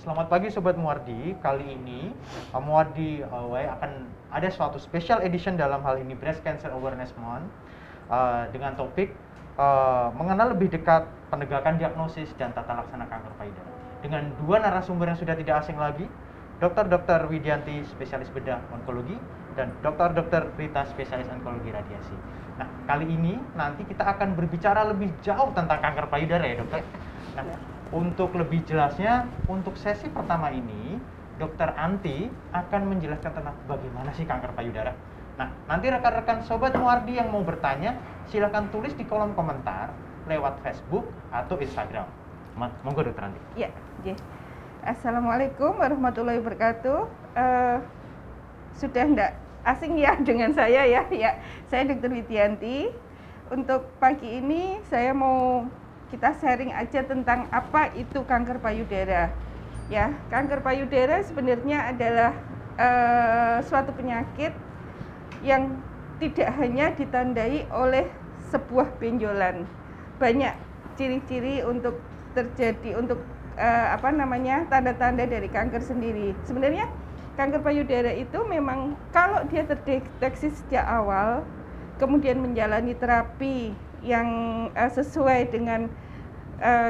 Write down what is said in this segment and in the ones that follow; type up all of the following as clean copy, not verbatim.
Selamat pagi Sobat Muardi. Kali ini Muardi akan ada suatu special edition dalam hal ini Breast Cancer Awareness Month dengan topik mengenal lebih dekat penegakan diagnosis dan tata laksana kanker payudara. Dengan dua narasumber yang sudah tidak asing lagi, Dr. Widianti, spesialis bedah onkologi, dan Dr. Rita, spesialis onkologi radiasi. Nah, kali ini nanti kita akan berbicara lebih jauh tentang kanker payudara ya, Dokter. Nah, untuk lebih jelasnya, untuk sesi pertama ini, Dr. Anti akan menjelaskan tentang bagaimana sih kanker payudara. Nah, nanti rekan-rekan Sobat Muardi yang mau bertanya, silahkan tulis di kolom komentar lewat Facebook atau Instagram. Monggo Dr. Anti. Ya, Assalamualaikum warahmatullahi wabarakatuh. Sudah enggak asing ya dengan saya ya. Saya Dr. Widianti. Untuk pagi ini saya mau kita sharing aja tentang apa itu kanker payudara. Ya, kanker payudara sebenarnya adalah suatu penyakit yang tidak hanya ditandai oleh sebuah benjolan. Banyak ciri-ciri untuk terjadi tanda-tanda dari kanker sendiri. Sebenarnya kanker payudara itu memang kalau dia terdeteksi sejak awal, kemudian menjalani terapi yang sesuai dengan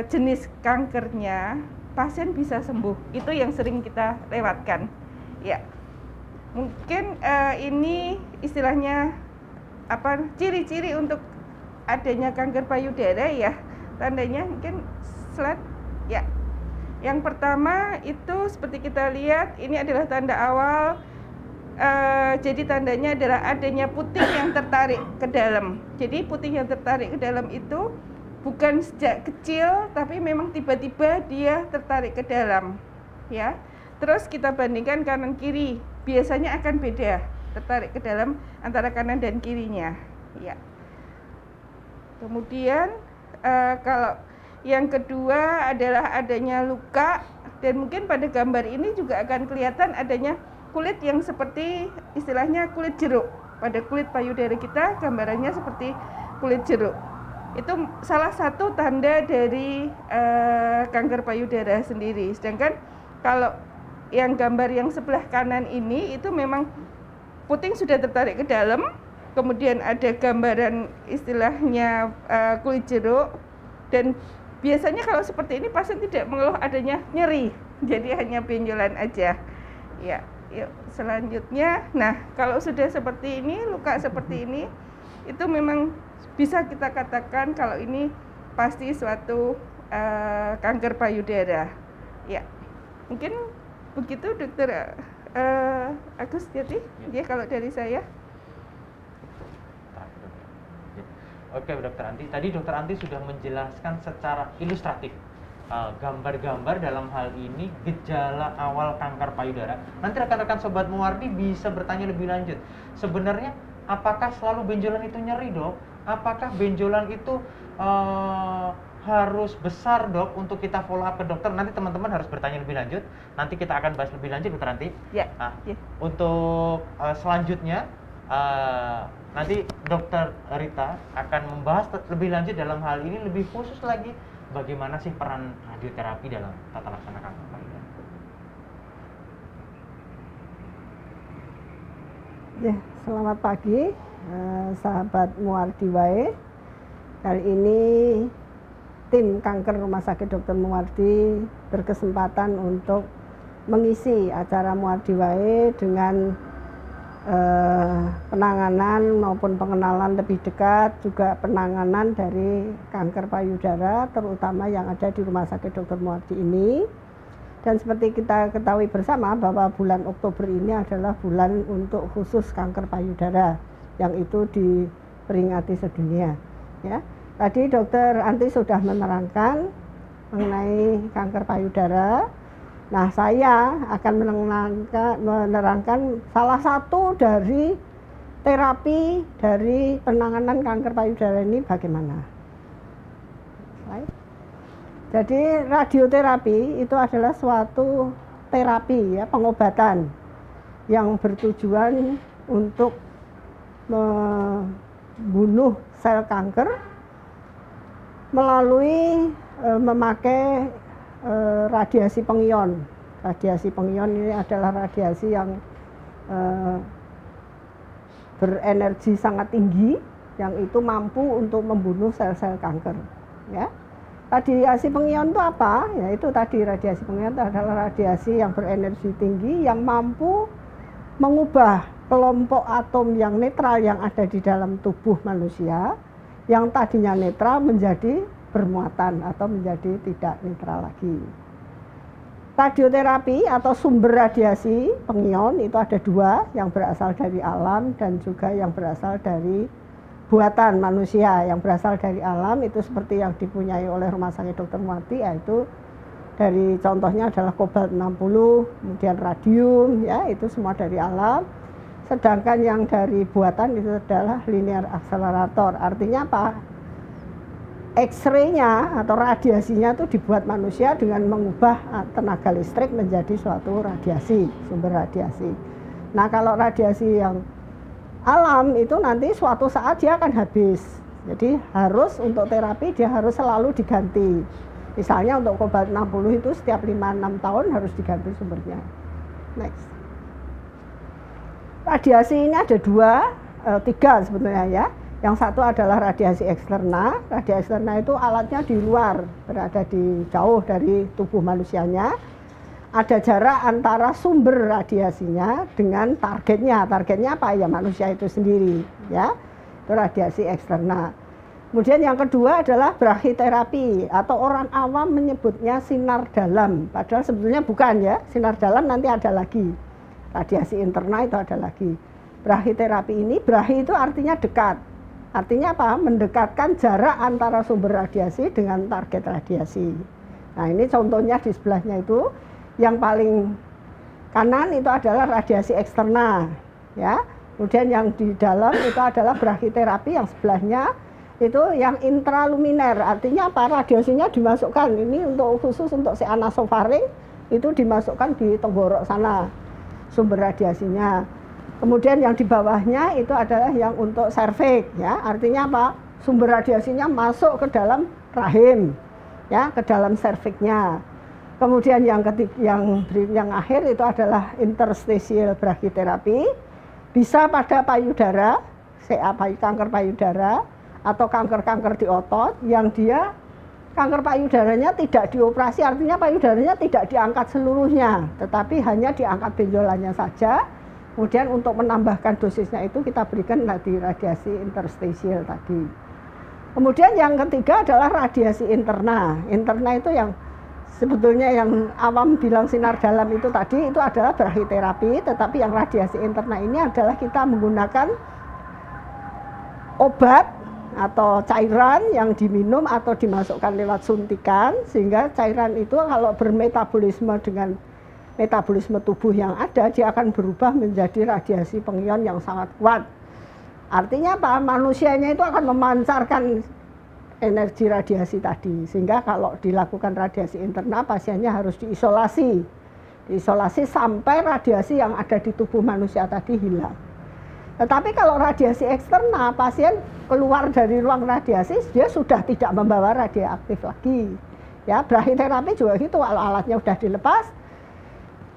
jenis kankernya, pasien bisa sembuh. Itu yang sering kita lewatkan. Ya, mungkin ini istilahnya ciri-ciri untuk adanya kanker payudara ya. Tandanya mungkin slide ya. Yang pertama itu seperti kita lihat, ini adalah tanda awal. Jadi tandanya adalah adanya puting yang tertarik ke dalam. Jadi puting yang tertarik ke dalam itu bukan sejak kecil, tapi memang tiba-tiba dia tertarik ke dalam, ya. Terus kita bandingkan kanan kiri, biasanya akan beda tertarik ke dalam antara kanan dan kirinya, ya. Kemudian kalau yang kedua adalah adanya luka, dan mungkin pada gambar ini juga akan kelihatan adanya kulit yang seperti istilahnya kulit jeruk. Pada kulit payudara kita gambarannya seperti kulit jeruk. Itu salah satu tanda dari kanker payudara sendiri. Sedangkan kalau yang gambar yang sebelah kanan ini itu memang puting sudah tertarik ke dalam, kemudian ada gambaran istilahnya kulit jeruk, dan biasanya kalau seperti ini pasien tidak mengeluh adanya nyeri, jadi hanya benjolan aja. Ya, yuk selanjutnya. Nah, kalau sudah seperti ini, luka seperti ini, itu memang bisa kita katakan kalau ini pasti suatu kanker payudara. Ya, mungkin begitu Dokter Agus. Jadi ya kalau dari saya. Oke, Dokter Anti. Tadi Dokter Anti sudah menjelaskan secara ilustratif gambar-gambar dalam hal ini gejala awal kanker payudara. Nanti rekan-rekan Sobat Muardi bisa bertanya lebih lanjut. Sebenarnya apakah selalu benjolan itu nyeri, Dok? Apakah benjolan itu harus besar, Dok, untuk kita follow up ke dokter? Nanti teman-teman harus bertanya lebih lanjut. Nanti kita akan bahas lebih lanjut, Dokter Anti. Ya. Untuk selanjutnya nanti Dr. Rita akan membahas lebih lanjut dalam hal ini, lebih khusus lagi bagaimana sih peran radioterapi dalam tata laksana kanker payudara. Ya, selamat pagi sahabat Muardi wae. Kali ini tim kanker Rumah Sakit Dr. Muardi berkesempatan untuk mengisi acara Muardi wae dengan penanganan maupun pengenalan lebih dekat, juga penanganan dari kanker payudara terutama yang ada di Rumah Sakit Dr. Muardi ini. Dan seperti kita ketahui bersama bahwa bulan Oktober ini adalah bulan untuk khusus kanker payudara yang itu diperingati sedunia, ya. Tadi Dokter Anti sudah menerangkan mengenai kanker payudara. Nah, saya akan menerangkan salah satu dari terapi dari penanganan kanker payudara ini bagaimana. Jadi radioterapi itu adalah suatu terapi, ya, pengobatan yang bertujuan untuk membunuh sel kanker melalui memakai radiasi pengion Radiasi pengion ini adalah radiasi yang berenergi sangat tinggi, yang itu mampu untuk membunuh sel-sel kanker. Ya. Radiasi pengion itu apa? Ya itu tadi, radiasi pengion itu adalah radiasi yang berenergi tinggi yang mampu mengubah kelompok atom yang netral yang ada di dalam tubuh manusia, yang tadinya netral menjadi bermuatan atau menjadi tidak netral lagi. Radioterapi atau sumber radiasi pengion itu ada dua, yang berasal dari alam dan juga yang berasal dari buatan manusia. Yang berasal dari alam itu seperti yang dipunyai oleh Rumah Sakit Dr. Muarti, yaitu dari contohnya adalah kobalt 60, kemudian radium, ya itu semua dari alam. Sedangkan yang dari buatan itu adalah linear accelerator. Artinya apa? X-ray-nya atau radiasinya itu dibuat manusia dengan mengubah tenaga listrik menjadi suatu radiasi, sumber radiasi. Nah, kalau radiasi yang alam itu nanti suatu saat dia akan habis. Jadi harus untuk terapi dia harus selalu diganti. Misalnya untuk kobalt 60 itu setiap 5-6 tahun harus diganti sumbernya. Next. Radiasi ini ada tiga sebetulnya ya. Yang satu adalah radiasi eksterna. Radiasi eksterna itu alatnya di luar, berada di jauh dari tubuh manusianya. Ada jarak antara sumber radiasinya dengan targetnya. Targetnya apa? Ya manusia itu sendiri, ya. Itu radiasi eksterna. Kemudian yang kedua adalah brachytherapy atau orang awam menyebutnya sinar dalam. Padahal sebetulnya bukan ya. Sinar dalam nanti ada lagi. Radiasi interna itu ada lagi. Brachytherapy ini, brahi itu artinya dekat. Artinya apa? Mendekatkan jarak antara sumber radiasi dengan target radiasi. Nah ini contohnya di sebelahnya itu, yang paling kanan itu adalah radiasi eksterna, ya. Kemudian yang di dalam itu adalah brachytherapy, yang sebelahnya itu yang intraluminer. Artinya apa? Radiasinya dimasukkan, ini untuk khusus untuk si anasofaring itu dimasukkan di tenggorok sana sumber radiasinya. Kemudian yang di bawahnya itu adalah yang untuk serviks, ya. Artinya apa? Sumber radiasinya masuk ke dalam rahim, ya, ke dalam serviksnya. Kemudian yang akhir itu adalah interstitial brachytherapy, bisa pada payudara, kanker payudara atau kanker-kanker di otot yang dia kanker payudaranya tidak dioperasi, artinya payudaranya tidak diangkat seluruhnya, tetapi hanya diangkat benjolannya saja. Kemudian untuk menambahkan dosisnya itu kita berikan radiasi interstisial tadi. Kemudian yang ketiga adalah radiasi interna. Interna itu yang sebetulnya yang awam bilang sinar dalam itu tadi, itu adalah brachytherapy, tetapi yang radiasi interna ini adalah kita menggunakan obat atau cairan yang diminum atau dimasukkan lewat suntikan, sehingga cairan itu kalau bermetabolisme dengan metabolisme tubuh yang ada, dia akan berubah menjadi radiasi pengion yang sangat kuat. Artinya apa? Manusianya itu akan memancarkan energi radiasi tadi, sehingga kalau dilakukan radiasi interna, pasiennya harus diisolasi sampai radiasi yang ada di tubuh manusia tadi hilang. Tetapi kalau radiasi eksterna, pasien keluar dari ruang radiasi, dia sudah tidak membawa radioaktif lagi. Ya, brachytherapy juga gitu, kalau alatnya sudah dilepas,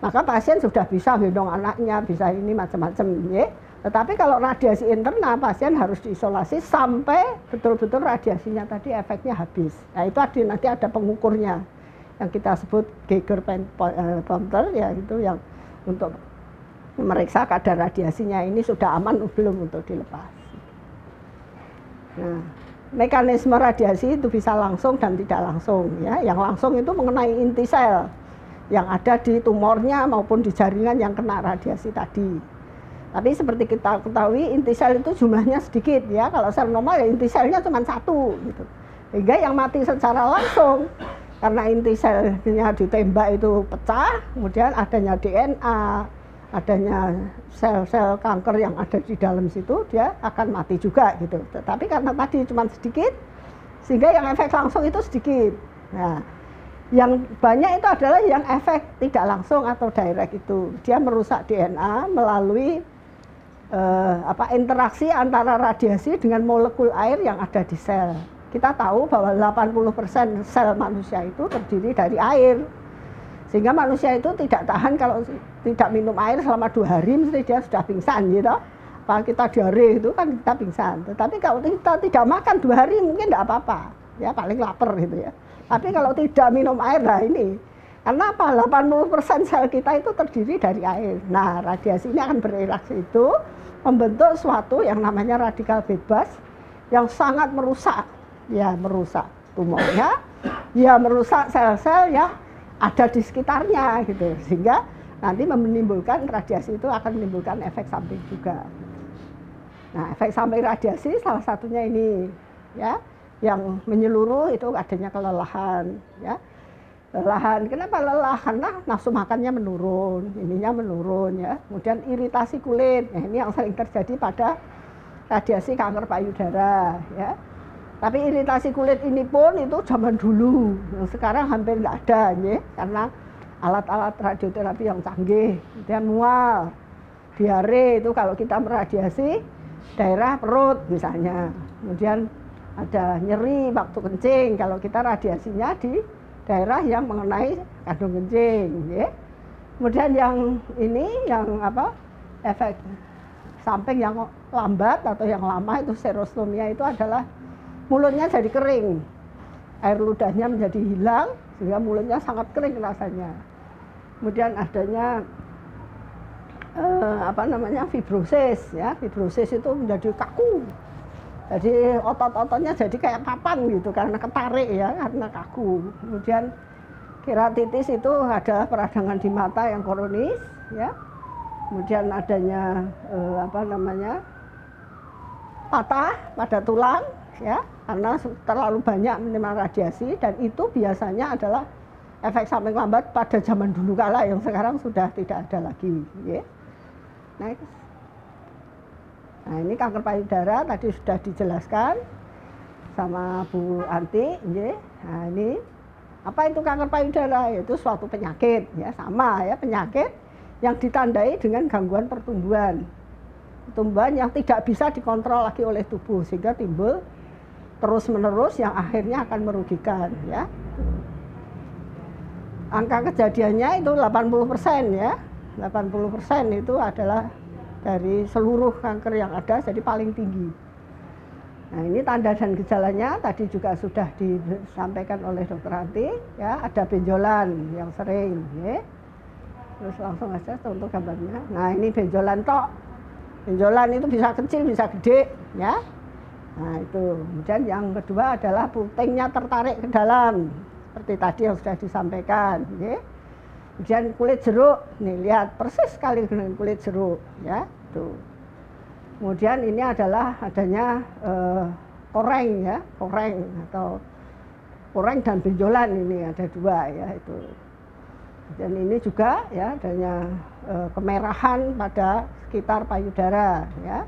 maka pasien sudah bisa gendong anaknya, bisa ini macam-macam, ya. Tetapi kalau radiasi interna, pasien harus diisolasi sampai betul-betul radiasinya tadi efeknya habis. Nah itu nanti ada pengukurnya yang kita sebut Geiger-Counter, ya itu yang untuk memeriksa kadar radiasinya ini sudah aman belum untuk dilepas. Nah, mekanisme radiasi itu bisa langsung dan tidak langsung, ya. Yang langsung itu mengenai inti sel yang ada di tumornya maupun di jaringan yang kena radiasi tadi. Tapi seperti kita ketahui, inti sel itu jumlahnya sedikit, ya. Kalau sel normal ya inti selnya cuma 1 gitu. Sehingga yang mati secara langsung karena inti selnya ditembak itu pecah, kemudian adanya DNA, adanya sel-sel kanker yang ada di dalam situ, dia akan mati juga gitu. Tetapi karena tadi cuma sedikit, sehingga yang efek langsung itu sedikit. Nah, yang banyak itu adalah yang efek tidak langsung atau direct itu. Dia merusak DNA melalui interaksi antara radiasi dengan molekul air yang ada di sel. Kita tahu bahwa 80% sel manusia itu terdiri dari air. Sehingga manusia itu tidak tahan kalau tidak minum air selama 2 hari mesti dia sudah pingsan gitu. Kalau kita diare itu kan kita pingsan. Tetapi kalau kita tidak makan 2 hari mungkin tidak apa-apa, ya paling lapar gitu ya. Tapi kalau tidak minum air, nah ini karena apa? 80% sel kita itu terdiri dari air. Nah, radiasi ini akan bereaksi itu membentuk suatu yang namanya radikal bebas yang sangat merusak, ya merusak tumornya, ya merusak sel-sel yang ada di sekitarnya gitu. Sehingga nanti menimbulkan radiasi itu akan menimbulkan efek samping juga. Nah, efek samping radiasi salah satunya ini ya, yang menyeluruh itu adanya kelelahan ya. Kelelahan, kenapa lelah? Karena nafsu makannya menurun, ininya menurun ya. Kemudian iritasi kulit, nah, ini yang sering terjadi pada radiasi kanker payudara ya. Tapi iritasi kulit ini pun itu zaman dulu, sekarang hampir tidak ada ya, karena alat-alat radioterapi yang canggih. Kemudian mual, diare itu kalau kita meradiasi daerah perut misalnya. Kemudian ada nyeri waktu kencing kalau kita radiasinya di daerah yang mengenai kandung kencing ya. Kemudian yang ini yang apa, efek samping yang lambat atau yang lama itu serostomia, itu adalah mulutnya jadi kering, air ludahnya menjadi hilang sehingga mulutnya sangat kering rasanya. Kemudian adanya fibrosis ya, fibrosis itu menjadi kaku, jadi otot-ototnya jadi kayak papan gitu karena ketarik ya, karena kaku. Kemudian keratitis itu ada peradangan di mata yang kronis ya. Kemudian adanya patah pada tulang ya, karena terlalu banyak menerima radiasi, dan itu biasanya adalah efek samping lambat pada zaman dulu kala yang sekarang sudah tidak ada lagi ya. Nah, ini kanker payudara tadi sudah dijelaskan sama Bu Anti ya. Nah, ini apa itu kanker payudara? Yaitu suatu penyakit ya, sama ya, penyakit yang ditandai dengan gangguan pertumbuhan yang tidak bisa dikontrol lagi oleh tubuh sehingga timbul terus-menerus yang akhirnya akan merugikan ya. Angka kejadiannya itu 80% ya. 80% itu adalah dari seluruh kanker yang ada, jadi paling tinggi. Nah, ini tanda dan gejalanya tadi juga sudah disampaikan oleh Dr. Anti ya, ada benjolan yang sering ya. Terus langsung aja untuk gambarnya. Nah, ini benjolan tok. Benjolan itu bisa kecil bisa gede ya. Nah, itu. Kemudian yang kedua adalah putingnya tertarik ke dalam seperti tadi yang sudah disampaikan ya. Kemudian kulit jeruk, nih lihat persis sekali dengan kulit jeruk ya, tuh. Kemudian ini adalah adanya koreng ya, koreng atau koreng dan benjolan, ini ada 2 ya itu. Dan ini juga ya adanya kemerahan pada sekitar payudara ya.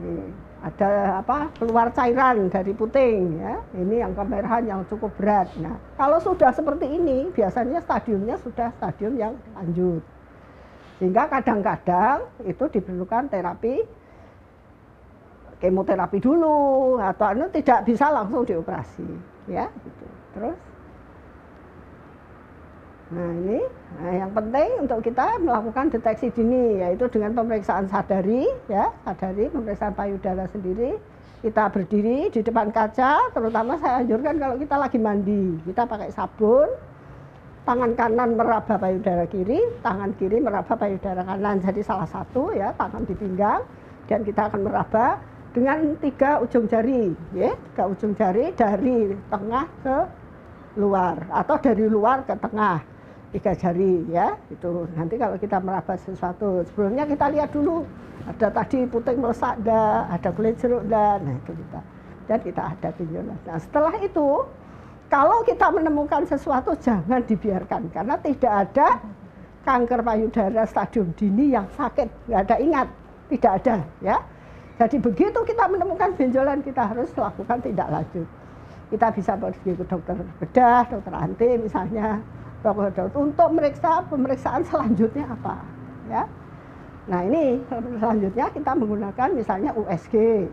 Ini ada keluar cairan dari puting ya. Ini yang kemerahan yang cukup berat. Nah, kalau sudah seperti ini biasanya stadiumnya sudah stadium yang lanjut. Sehingga kadang-kadang itu diperlukan terapi kemoterapi dulu atau tidak bisa langsung dioperasi ya gitu. Terus ini yang penting untuk kita melakukan deteksi dini, yaitu dengan pemeriksaan sadari ya, sadari pemeriksaan payudara sendiri. Kita berdiri di depan kaca, terutama saya anjurkan kalau kita lagi mandi, kita pakai sabun, tangan kanan meraba payudara kiri, tangan kiri meraba payudara kanan, jadi salah satu ya, tangan di pinggang, dan kita akan meraba dengan 3 ujung jari ya, 3 ujung jari dari tengah ke luar atau dari luar ke tengah, 3 jari ya. Itu nanti kalau kita meraba sesuatu, sebelumnya kita lihat dulu ada tadi puting melesak dah, ada kulit jeruk dah, nah itu kita, dan kita ada benjolan. Nah, setelah itu kalau kita menemukan sesuatu jangan dibiarkan, karena tidak ada kanker payudara stadium dini yang sakit, nggak ada, ingat, tidak ada ya. Jadi begitu kita menemukan benjolan kita harus lakukan tindak lanjut. Kita bisa pergi ke dokter bedah, dokter Anti misalnya, untuk pemeriksaan selanjutnya apa ya. Nah, ini selanjutnya kita menggunakan misalnya USG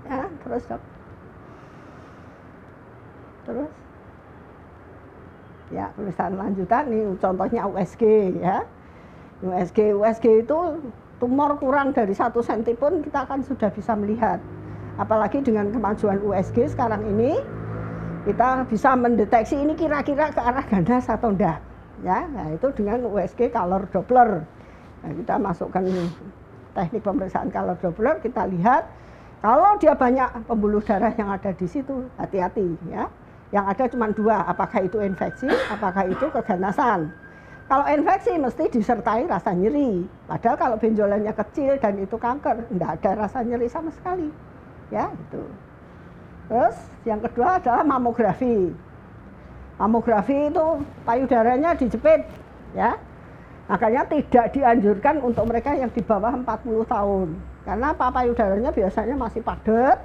ya, terus Ya, pemeriksaan lanjutan nih contohnya USG ya. USG itu tumor kurang dari 1 cm pun kita akan sudah bisa melihat. Apalagi dengan kemajuan USG sekarang ini, kita bisa mendeteksi ini kira-kira ke arah ganas atau enggak. Ya, nah itu dengan USG color Doppler. Nah, kita masukkan teknik pemeriksaan color Doppler, kita lihat kalau dia banyak pembuluh darah yang ada di situ, hati-hati ya. Yang ada cuma 2, apakah itu infeksi, apakah itu keganasan. Kalau infeksi mesti disertai rasa nyeri. Padahal kalau benjolannya kecil dan itu kanker, enggak ada rasa nyeri sama sekali. Ya, itu. Terus yang kedua adalah mamografi. Mamografi itu payudaranya dijepit, ya. Makanya tidak dianjurkan untuk mereka yang di bawah 40 tahun. Karena payudaranya biasanya masih padat.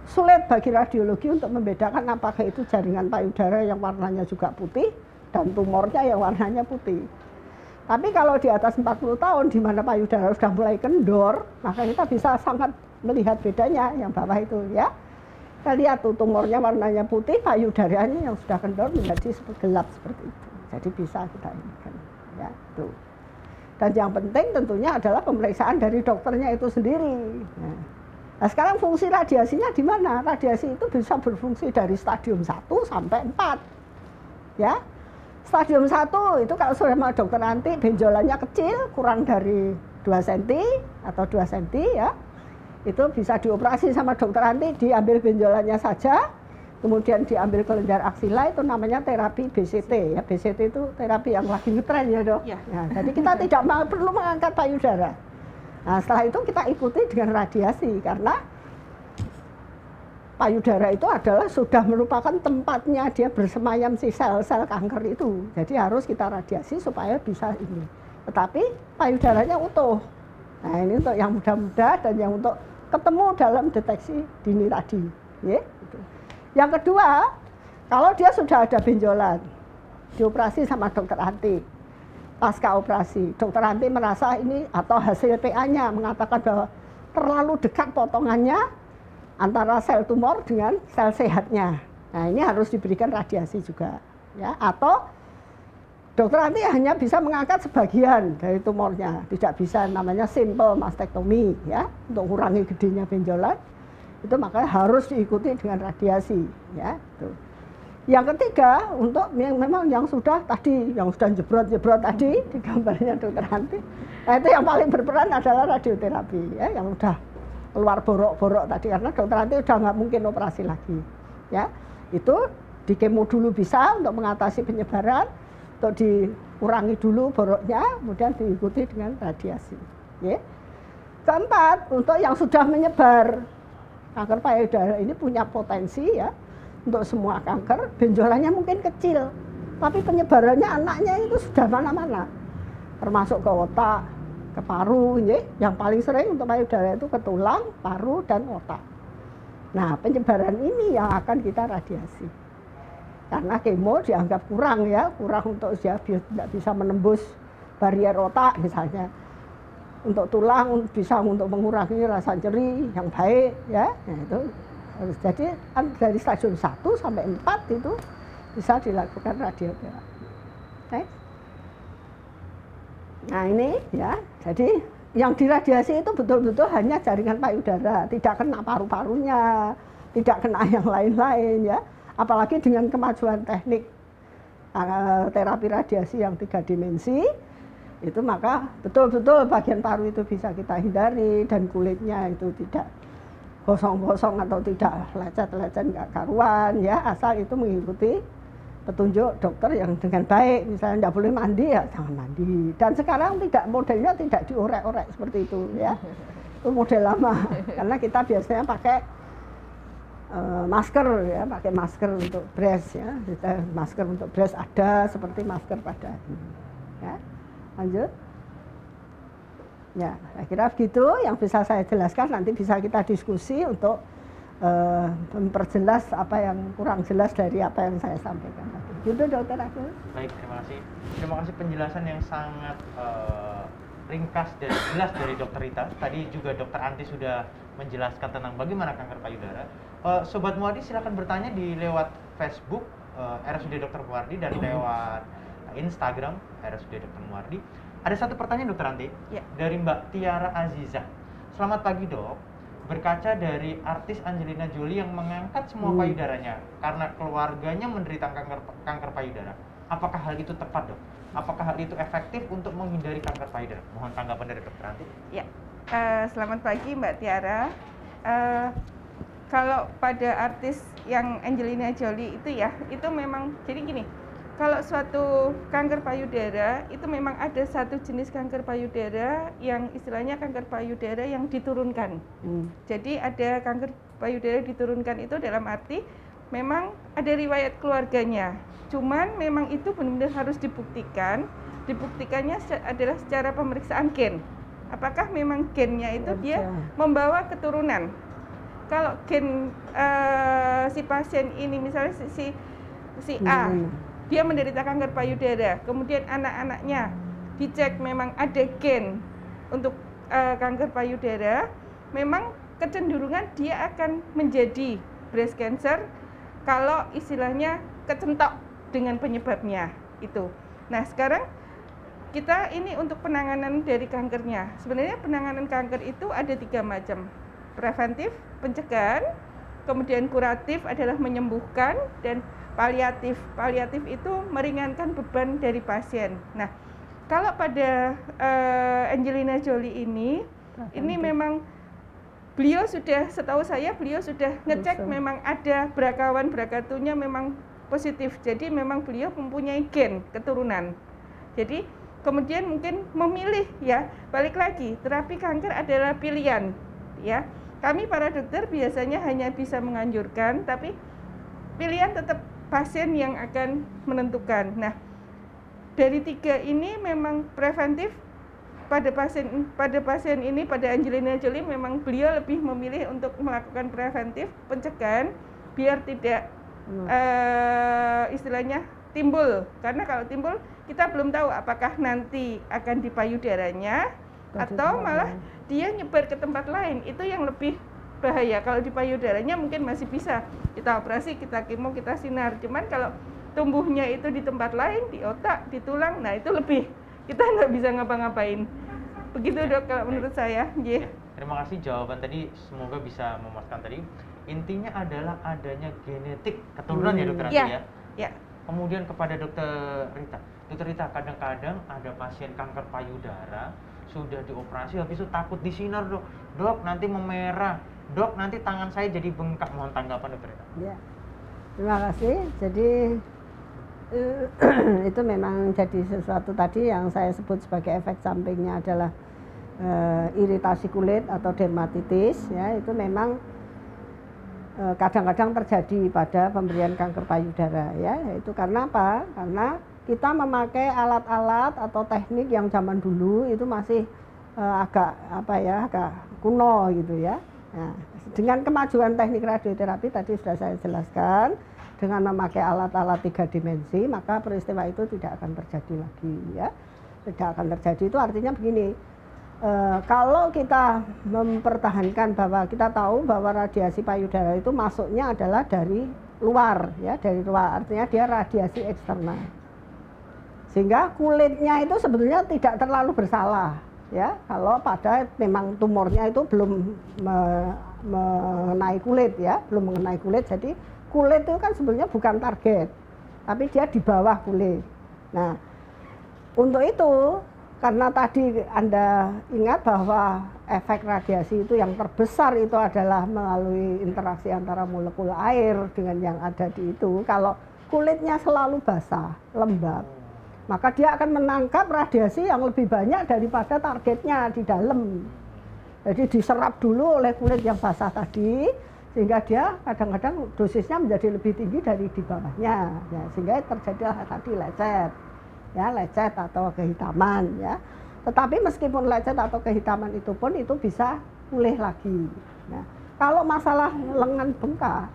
Sulit bagi radiologi untuk membedakan apakah itu jaringan payudara yang warnanya juga putih dan tumornya yang warnanya putih. Tapi kalau di atas 40 tahun di mana payudara sudah mulai kendor, maka kita bisa sangat melihat bedanya yang bawah itu ya. Kita lihat tuh tumornya warnanya putih, payudaranya yang sudah kendor menjadi gelap seperti itu. Jadi bisa kita inikan ya, tuh. Dan yang penting tentunya adalah pemeriksaan dari dokternya itu sendiri. Nah, sekarang fungsi radiasinya di mana? Radiasi itu bisa berfungsi dari stadium 1 sampai 4. Ya. Stadium 1 itu kalau sudah sama dokter nanti benjolannya kecil, kurang dari 2 cm atau 2 cm ya. Itu bisa dioperasi sama dokter nanti, diambil benjolannya saja, kemudian diambil kelenjar aksila, itu namanya terapi BCT ya. BCT itu terapi yang lagi ngetren ya dok. Ya. Nah, jadi kita tidak perlu mengangkat payudara. Nah, setelah itu kita ikuti dengan radiasi karena payudara itu adalah sudah merupakan tempatnya dia bersemayam si sel-sel kanker itu. Jadi harus kita radiasi supaya bisa ini. Tetapi payudaranya utuh. Nah, ini untuk yang muda-muda dan yang untuk ketemu dalam deteksi dini tadi. Ya, gitu. Yang kedua, kalau dia sudah ada benjolan, dioperasi sama dokter anti. Pasca operasi, dokter anti merasa ini atau hasil PA-nya mengatakan bahwa terlalu dekat potongannya antara sel tumor dengan sel sehatnya. Nah, ini harus diberikan radiasi juga, ya. Atau dokter anti hanya bisa mengangkat sebagian dari tumornya, tidak bisa, namanya simple mastektomi, ya, untuk kurangi gedenya benjolan. Itu makanya harus diikuti dengan radiasi, ya. Tuh. Yang ketiga, untuk yang memang yang sudah tadi, yang sudah jebrot-jebrot tadi di gambarnya dokter anti, nah itu yang paling berperan adalah radioterapi, ya, yang sudah keluar borok-borok tadi, karena dokter anti sudah nggak mungkin operasi lagi, ya. Itu di kemo dulu bisa untuk mengatasi penyebaran, untuk dikurangi dulu boroknya, kemudian diikuti dengan radiasi, ya. Keempat, untuk yang sudah menyebar, kanker payudara ini punya potensi ya. Untuk semua kanker, benjolannya mungkin kecil, tapi penyebarannya anaknya itu sudah mana-mana, termasuk ke otak, ke paru, ya. Yang paling sering untuk payudara itu ke tulang, paru, dan otak. Nah, penyebaran ini yang akan kita radiasi. Karena kemo dianggap kurang ya, kurang untuk dia tidak bisa menembus barier otak misalnya. Untuk tulang bisa untuk mengurangi rasa nyeri yang baik ya, nah, itu. Jadi dari stadium 1 sampai 4 itu bisa dilakukan radioterapi. Okay. Nah ini ya, jadi yang diradiasi itu betul-betul hanya jaringan payudara, tidak kena paru-parunya, tidak kena yang lain-lain ya. Apalagi dengan kemajuan teknik terapi radiasi yang 3 dimensi, itu maka betul-betul bagian paru itu bisa kita hindari dan kulitnya itu tidak gosong-gosong atau tidak lecet-lecet nggak karuan ya, asal itu mengikuti petunjuk dokter yang dengan baik. Misalnya nggak boleh mandi ya jangan mandi, dan sekarang tidak, modelnya tidak diorek-orek seperti itu ya, itu model lama karena kita biasanya pakai masker ya, pakai masker untuk breast ya, masker untuk breast ada seperti masker pada ini ya. Lanjut. Ya, saya kira begitu yang bisa saya jelaskan, nanti bisa kita diskusi untuk memperjelas apa yang kurang jelas dari apa yang saya sampaikan tadi. Gitu dokter aku. Baik, terima kasih. Terima kasih penjelasan yang sangat ringkas dan jelas dari dokter Rita. Tadi juga dokter Anti sudah menjelaskan tentang bagaimana kanker payudara. Sobat Muadi silakan bertanya di lewat Facebook RSUD Dr. Muardi dan lewat Instagram RSUD Dr. Muardi. Ada satu pertanyaan Dokter Ranti dari Mbak Tiara Azizah. Selamat pagi Dok. Berkaca dari artis Angelina Jolie yang mengangkat semua payudaranya karena keluarganya menderita kanker payudara. Apakah hal itu tepat Dok? Apakah hal itu efektif untuk menghindari kanker payudara? Mohon tanggapan dari Dokter Ranti. Ya, selamat pagi Mbak Tiara. Kalau pada artis yang Angelina Jolie itu ya, itu memang jadi gini. Kalau suatu kanker payudara itu memang ada satu jenis kanker payudara yang istilahnya kanker payudara yang diturunkan. Jadi ada kanker payudara diturunkan itu dalam arti memang ada riwayat keluarganya. Cuman memang itu benar-benar harus dibuktikan. Dibuktikannya adalah secara pemeriksaan gen. Apakah memang gennya itu dia membawa keturunan? Kalau gen si pasien ini misalnya si A, dia menderita kanker payudara, kemudian anak-anaknya dicek memang ada gen untuk kanker payudara, memang kecenderungan dia akan menjadi breast cancer kalau istilahnya kecentok dengan penyebabnya itu. Nah sekarang kita ini untuk penanganan dari kankernya, sebenarnya penanganan kanker itu ada 3 macam. Preventif, pencegahan, kemudian kuratif adalah menyembuhkan, dan paliatif. Paliatif itu meringankan beban dari pasien. Nah, kalau pada Angelina Jolie ini memang beliau sudah, setahu saya beliau sudah ngecek memang ada BRCA1/BRCA2-nya memang positif. Jadi memang beliau mempunyai gen keturunan. Jadi kemudian mungkin memilih ya, balik lagi, terapi kanker adalah pilihan ya. Kami para dokter biasanya hanya bisa menganjurkan, tapi pilihan tetap pasien yang akan menentukan. Nah, dari 3 ini memang preventif pada pasien ini, pada Angelina Jolie memang beliau lebih memilih untuk melakukan preventif, pencegahan biar tidak istilahnya timbul. Karena kalau timbul kita belum tahu apakah nanti akan di payudaranya atau malah dia nyebar ke tempat lain. Itu yang lebih bahaya. Kalau di payudaranya mungkin masih bisa kita operasi, kita kemo, kita sinar. Cuman kalau tumbuhnya itu di tempat lain, di otak, di tulang, nah itu lebih kita nggak bisa ngapa-ngapain. Begitu Dok kalau menurut saya. Terima kasih jawaban tadi, semoga bisa memuaskan tadi. Intinya adalah adanya genetik keturunan ya Dokter Ranti ya. Kemudian kepada Dokter Rita, kadang-kadang ada pasien kanker payudara sudah dioperasi habis itu takut disinar dok nanti memerah, dok nanti tangan saya jadi bengkak. Mohon tanggapan Dokter Rita. Ya, terima kasih. Jadi itu memang jadi sesuatu tadi yang saya sebut sebagai efek sampingnya adalah iritasi kulit atau dermatitis ya. Itu memang kadang-kadang terjadi pada pemberian kanker payudara ya. Itu karena apa? Karena kita memakai alat-alat atau teknik yang zaman dulu itu masih agak kuno gitu ya. Nah, dengan kemajuan teknik radioterapi tadi sudah saya jelaskan, dengan memakai alat-alat 3 dimensi maka peristiwa itu tidak akan terjadi lagi ya. Tidak akan terjadi itu artinya begini, kalau kita mempertahankan bahwa kita tahu bahwa radiasi payudara itu masuknya adalah dari luar ya, dari luar, artinya dia radiasi eksternal. Sehingga kulitnya itu sebetulnya tidak terlalu bersalah ya, kalau pada memang tumornya itu belum mengenai kulit ya, belum mengenai kulit. Jadi kulit itu kan sebetulnya bukan target, tapi dia di bawah kulit. Nah, untuk itu karena tadi Anda ingat bahwa efek radiasi itu yang terbesar itu adalah melalui interaksi antara molekul air dengan yang ada di itu. Kalau kulitnya selalu basah, lembab, maka dia akan menangkap radiasi yang lebih banyak daripada targetnya di dalam. Jadi diserap dulu oleh kulit yang basah tadi, sehingga dia kadang-kadang dosisnya menjadi lebih tinggi dari di bawahnya. Ya, sehingga terjadilah tadi lecet, ya, lecet atau kehitaman. Ya. Tetapi meskipun lecet atau kehitaman itu pun itu bisa pulih lagi. Nah, kalau masalah lengan bengkak,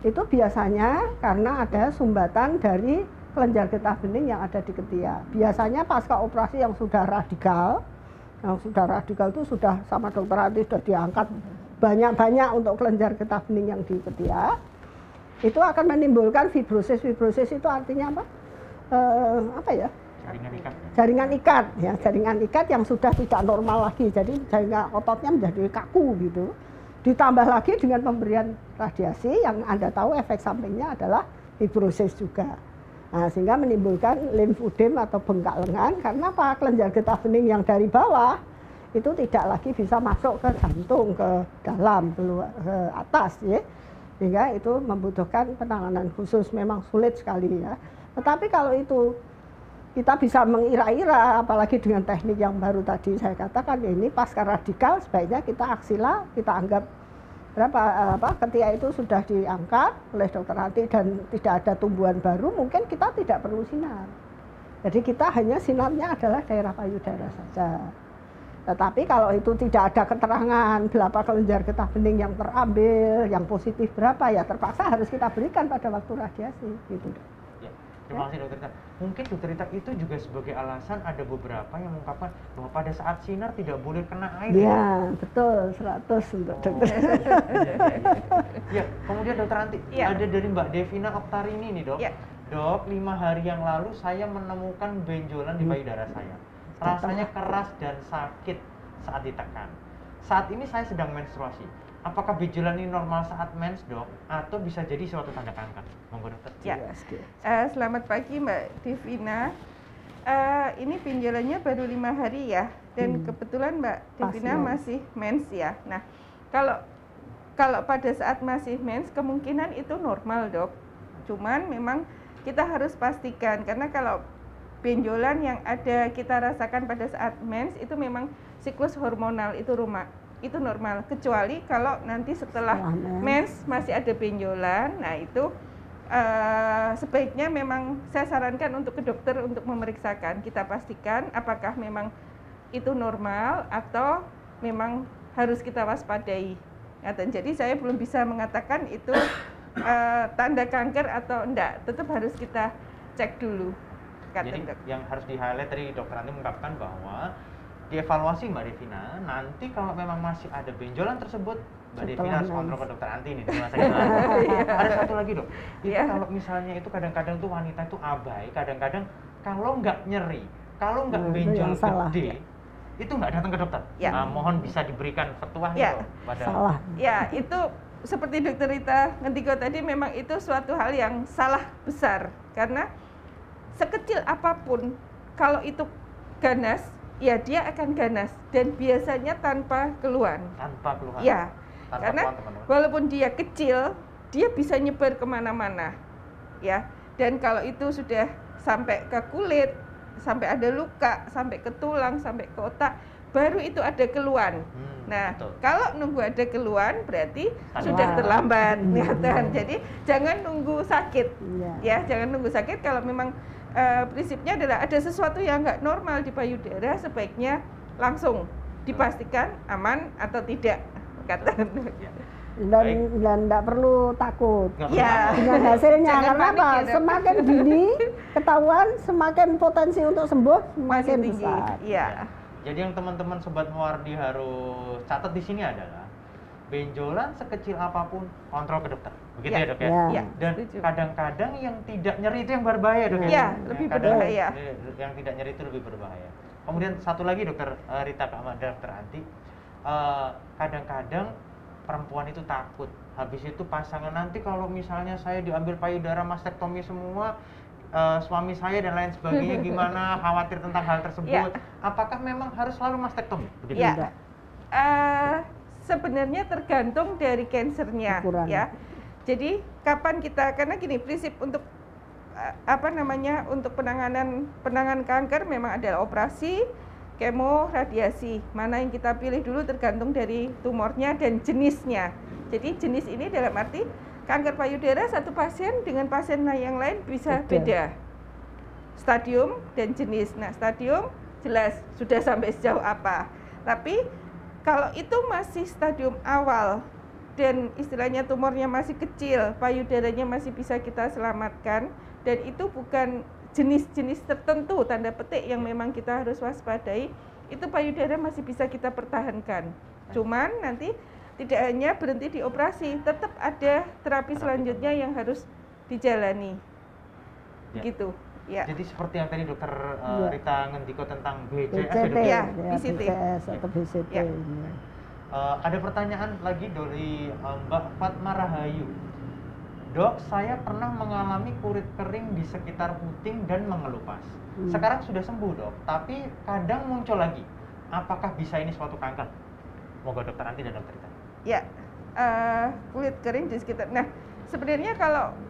itu biasanya karena ada sumbatan dari kelenjar getah bening yang ada di ketiak. Biasanya pasca operasi yang sudah radikal itu sudah sama dokter Ati sudah diangkat banyak-banyak untuk kelenjar getah bening yang di ketiak. itu akan menimbulkan fibrosis. Fibrosis itu artinya apa? Apa ya? Jaringan ikat ya, jaringan ikat yang sudah tidak normal lagi. Jadi jaringan ototnya menjadi kaku gitu. Ditambah lagi dengan pemberian radiasi yang Anda tahu efek sampingnya adalah fibrosis juga. Nah, sehingga menimbulkan limfodem atau bengkak lengan karena apa? Kelenjar getah bening yang dari bawah itu tidak lagi bisa masuk ke jantung, ke dalam, ke atas ya. Sehingga itu membutuhkan penanganan khusus, memang sulit sekali ya. Tetapi kalau itu kita bisa mengira-ira, apalagi dengan teknik yang baru tadi saya katakan, ini pasca radikal sebaiknya kita aksila, kita anggap ketika itu sudah diangkat oleh dokter Hanti dan tidak ada tumbuhan baru, mungkin kita tidak perlu sinar. Jadi kita hanya sinarnya adalah daerah payudara saja. Tetapi kalau itu tidak ada keterangan berapa kelenjar getah bening yang terambil, yang positif berapa, ya terpaksa harus kita berikan pada waktu radiasi gitu. Terima kasih Dokter Rita. Mungkin Dokter Rita itu juga sebagai alasan ada beberapa yang mengungkapkan bahwa pada saat sinar tidak boleh kena air. Ya, betul, 100 untuk dokter. Ya, kemudian Dokter Hanti, ada dari Mbak Devina Oktarini nih dok. Dok, 5 hari yang lalu saya menemukan benjolan di payudara saya. Rasanya keras dan sakit saat ditekan. Saat ini saya sedang menstruasi. Apakah benjolan ini normal saat mens, dok? Atau bisa jadi suatu tanda kanker? Monggo dokter. Ya. Selamat pagi Mbak Devina. Ini benjolannya baru 5 hari ya, dan kebetulan Mbak Devina masih mens ya. Nah, kalau pada saat masih mens kemungkinan itu normal dok. Cuman memang kita harus pastikan, karena kalau benjolan yang ada kita rasakan pada saat mens itu memang siklus hormonal itu normal, kecuali kalau nanti setelah mens masih ada benjolan. Nah itu sebaiknya memang saya sarankan untuk ke dokter untuk memeriksakan, kita pastikan apakah memang itu normal atau memang harus kita waspadai. Jadi saya belum bisa mengatakan itu tanda kanker atau enggak, tetap harus kita cek dulu. Jadi yang harus di-highlight tadi dokter Andi mengungkapkan bahwa dievaluasi Mbak Devina, nanti kalau memang masih ada benjolan tersebut, Mbak Devina harus kontrol ke dokter Anti nih. Ada satu lagi dok, itu kalau misalnya itu kadang-kadang tuh wanita itu abai, kadang-kadang kalau nggak nyeri, kalau nggak benjol gede, itu nggak datang ke dokter. Mohon bisa diberikan petuahnya pada. Salah. Ya, itu seperti dokter Rita Ngendiko tadi, memang itu suatu hal yang salah besar, karena sekecil apapun kalau itu ganas, ya dia akan ganas dan biasanya tanpa keluhan. Tanpa keluhan. Ya, karena walaupun dia kecil, dia bisa nyebar kemana-mana, ya. Dan kalau itu sudah sampai ke kulit, sampai ada luka, sampai ke tulang, sampai ke otak, baru itu ada keluhan. Nah, kalau nunggu ada keluhan berarti sudah terlambat. Jadi jangan nunggu sakit, ya. Jangan nunggu sakit. Kalau memang prinsipnya adalah ada sesuatu yang nggak normal di payudara, sebaiknya langsung dipastikan aman atau tidak, kata. Dan tidak perlu takut dengan hasilnya. Jangan karena apa? Ya, semakin dini ketahuan, semakin potensi untuk sembuh semakin tinggi. besar. Jadi yang teman-teman Sobat Muwardi harus catat di sini adalah benjolan sekecil apapun kontrol ke dokter. Begitu ya dok ya? Dan kadang-kadang yang tidak nyeri itu yang berbahaya dok ya? Lebih berbahaya. Yang tidak nyeri itu lebih berbahaya. Kemudian satu lagi dokter Rita dokter Anti, kadang-kadang perempuan itu takut. Habis itu pasangan nanti kalau misalnya saya diambil payudara mastektomi semua, suami saya dan lain sebagainya gimana, khawatir tentang hal tersebut. Apakah memang harus selalu mastektomi? Begitu ya. Sebenarnya tergantung dari kansernya, ya. Jadi kapan kita, karena gini, prinsip untuk untuk penanganan kanker memang adalah operasi, kemo, radiasi. Mana yang kita pilih dulu tergantung dari tumornya dan jenisnya. Jadi jenis ini dalam arti kanker payudara satu pasien dengan pasien yang lain bisa beda stadium dan jenis. Nah, stadium jelas sudah sampai sejauh apa. Tapi kalau itu masih stadium awal dan istilahnya tumornya masih kecil, payudaranya masih bisa kita selamatkan, dan itu bukan jenis-jenis tertentu tanda petik yang memang kita harus waspadai, itu payudara masih bisa kita pertahankan. Cuman nanti tidak hanya berhenti di operasi, tetap ada terapi selanjutnya yang harus dijalani. Ya. Gitu. Ya. Jadi seperti yang tadi dokter Ya. Rita ngendiko tentang BCS BCT, dok. Ya, ya, BCT. BCS atau BCT. Ya. Ya. Ada pertanyaan lagi dari Mbak Fatma Rahayu. Dok, saya pernah mengalami kulit kering di sekitar puting dan mengelupas. Sekarang sudah sembuh dok, tapi kadang muncul lagi. Apakah bisa ini suatu kanker? Moga dokter Anti dan dokter Rita. Ya, kulit kering di sekitar. Nah, sebenarnya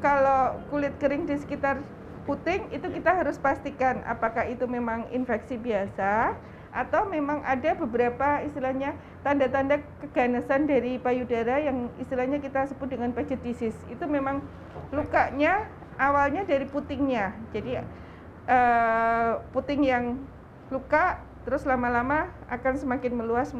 kalau kulit kering di sekitar puting itu kita harus pastikan apakah itu memang infeksi biasa atau memang ada beberapa istilahnya tanda-tanda keganasan dari payudara yang istilahnya kita sebut dengan Paget disease. Itu memang lukanya awalnya dari putingnya. Jadi puting yang luka terus lama-lama akan semakin meluas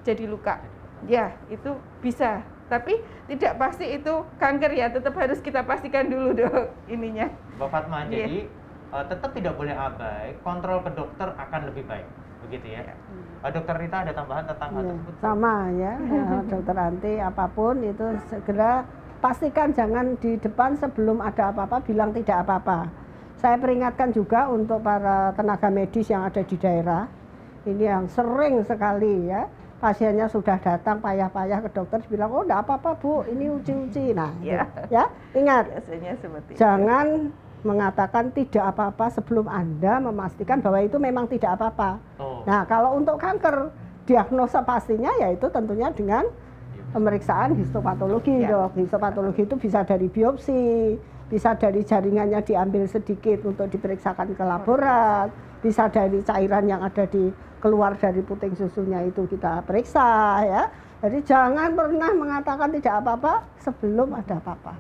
jadi luka. Ya, itu bisa. Tapi tidak pasti itu kanker ya, tetap harus kita pastikan dulu dok ininya. Mbak Fatma, jadi tetap tidak boleh abai, kontrol ke dokter akan lebih baik, begitu ya? Dokter Rita ada tambahan tentang hal tersebut? Sama ya, dokter Anti apapun itu segera pastikan jangan di depan sebelum ada apa-apa bilang tidak apa-apa. Saya peringatkan juga untuk para tenaga medis yang ada di daerah, ini yang sering sekali ya, pasiennya sudah datang payah-payah ke dokter bilang oh enggak apa-apa Bu, ini uji-uji. Nah, ya ingat biasanya seperti jangan mengatakan tidak apa-apa sebelum Anda memastikan bahwa itu memang tidak apa-apa. Nah, kalau untuk kanker diagnosa pastinya yaitu tentunya dengan pemeriksaan histopatologi dok. Histopatologi itu bisa dari biopsi, bisa dari jaringannya diambil sedikit untuk diperiksakan ke laborat, bisa dari cairan yang ada di keluar dari puting susunya itu kita periksa ya. Jadi jangan pernah mengatakan tidak apa-apa sebelum ada apa-apa.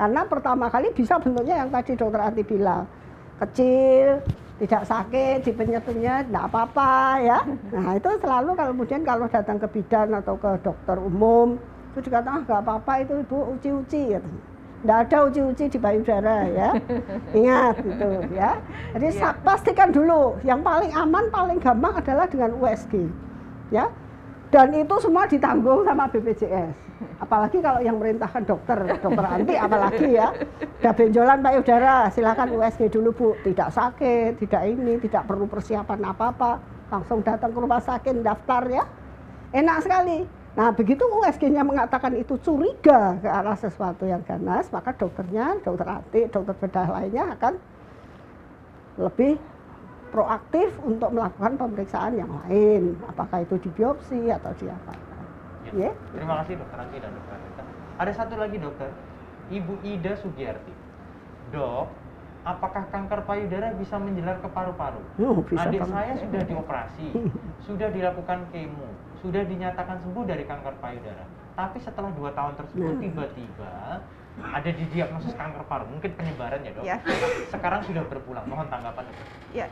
Karena pertama kali bisa bentuknya yang tadi dokter Anti bilang, kecil, tidak sakit, dipenyet-penyet, tidak apa-apa ya. Nah itu selalu kemudian kalau datang ke bidan atau ke dokter umum, itu dikatakan nggak apa-apa itu ibu uji-uji ya. Tidak ada uji-uji di payudara ya, ingat gitu ya. Jadi pastikan dulu, yang paling aman, paling gampang adalah dengan USG ya. Dan itu semua ditanggung sama BPJS. Apalagi kalau yang merintahkan dokter Anti, apalagi ya. Ada benjolan payudara, silakan USG dulu Bu. Tidak sakit, tidak ini, tidak perlu persiapan apa-apa. Langsung datang ke rumah sakit, daftar ya. Enak sekali. Nah begitu USG-nya mengatakan itu curiga ke arah sesuatu yang ganas, maka dokternya, dokter Anti, dokter bedah lainnya akan lebih proaktif untuk melakukan pemeriksaan yang lain, apakah itu di biopsi atau di apa. Ya. Terima kasih dokter Anti dan dokter Rita. Ada satu lagi dokter, Ibu Ida Sugiyarti. Dok, apakah kanker payudara bisa menjalar ke paru-paru? Adik saya sudah dioperasi, sudah dilakukan kemo, sudah dinyatakan sembuh dari kanker payudara. Tapi setelah 2 tahun tersebut tiba-tiba ada di diagnosis kanker paru, mungkin penyebaran ya dok. Ya. Sekarang sudah berpulang. Mohon tanggapan dokter. Ya,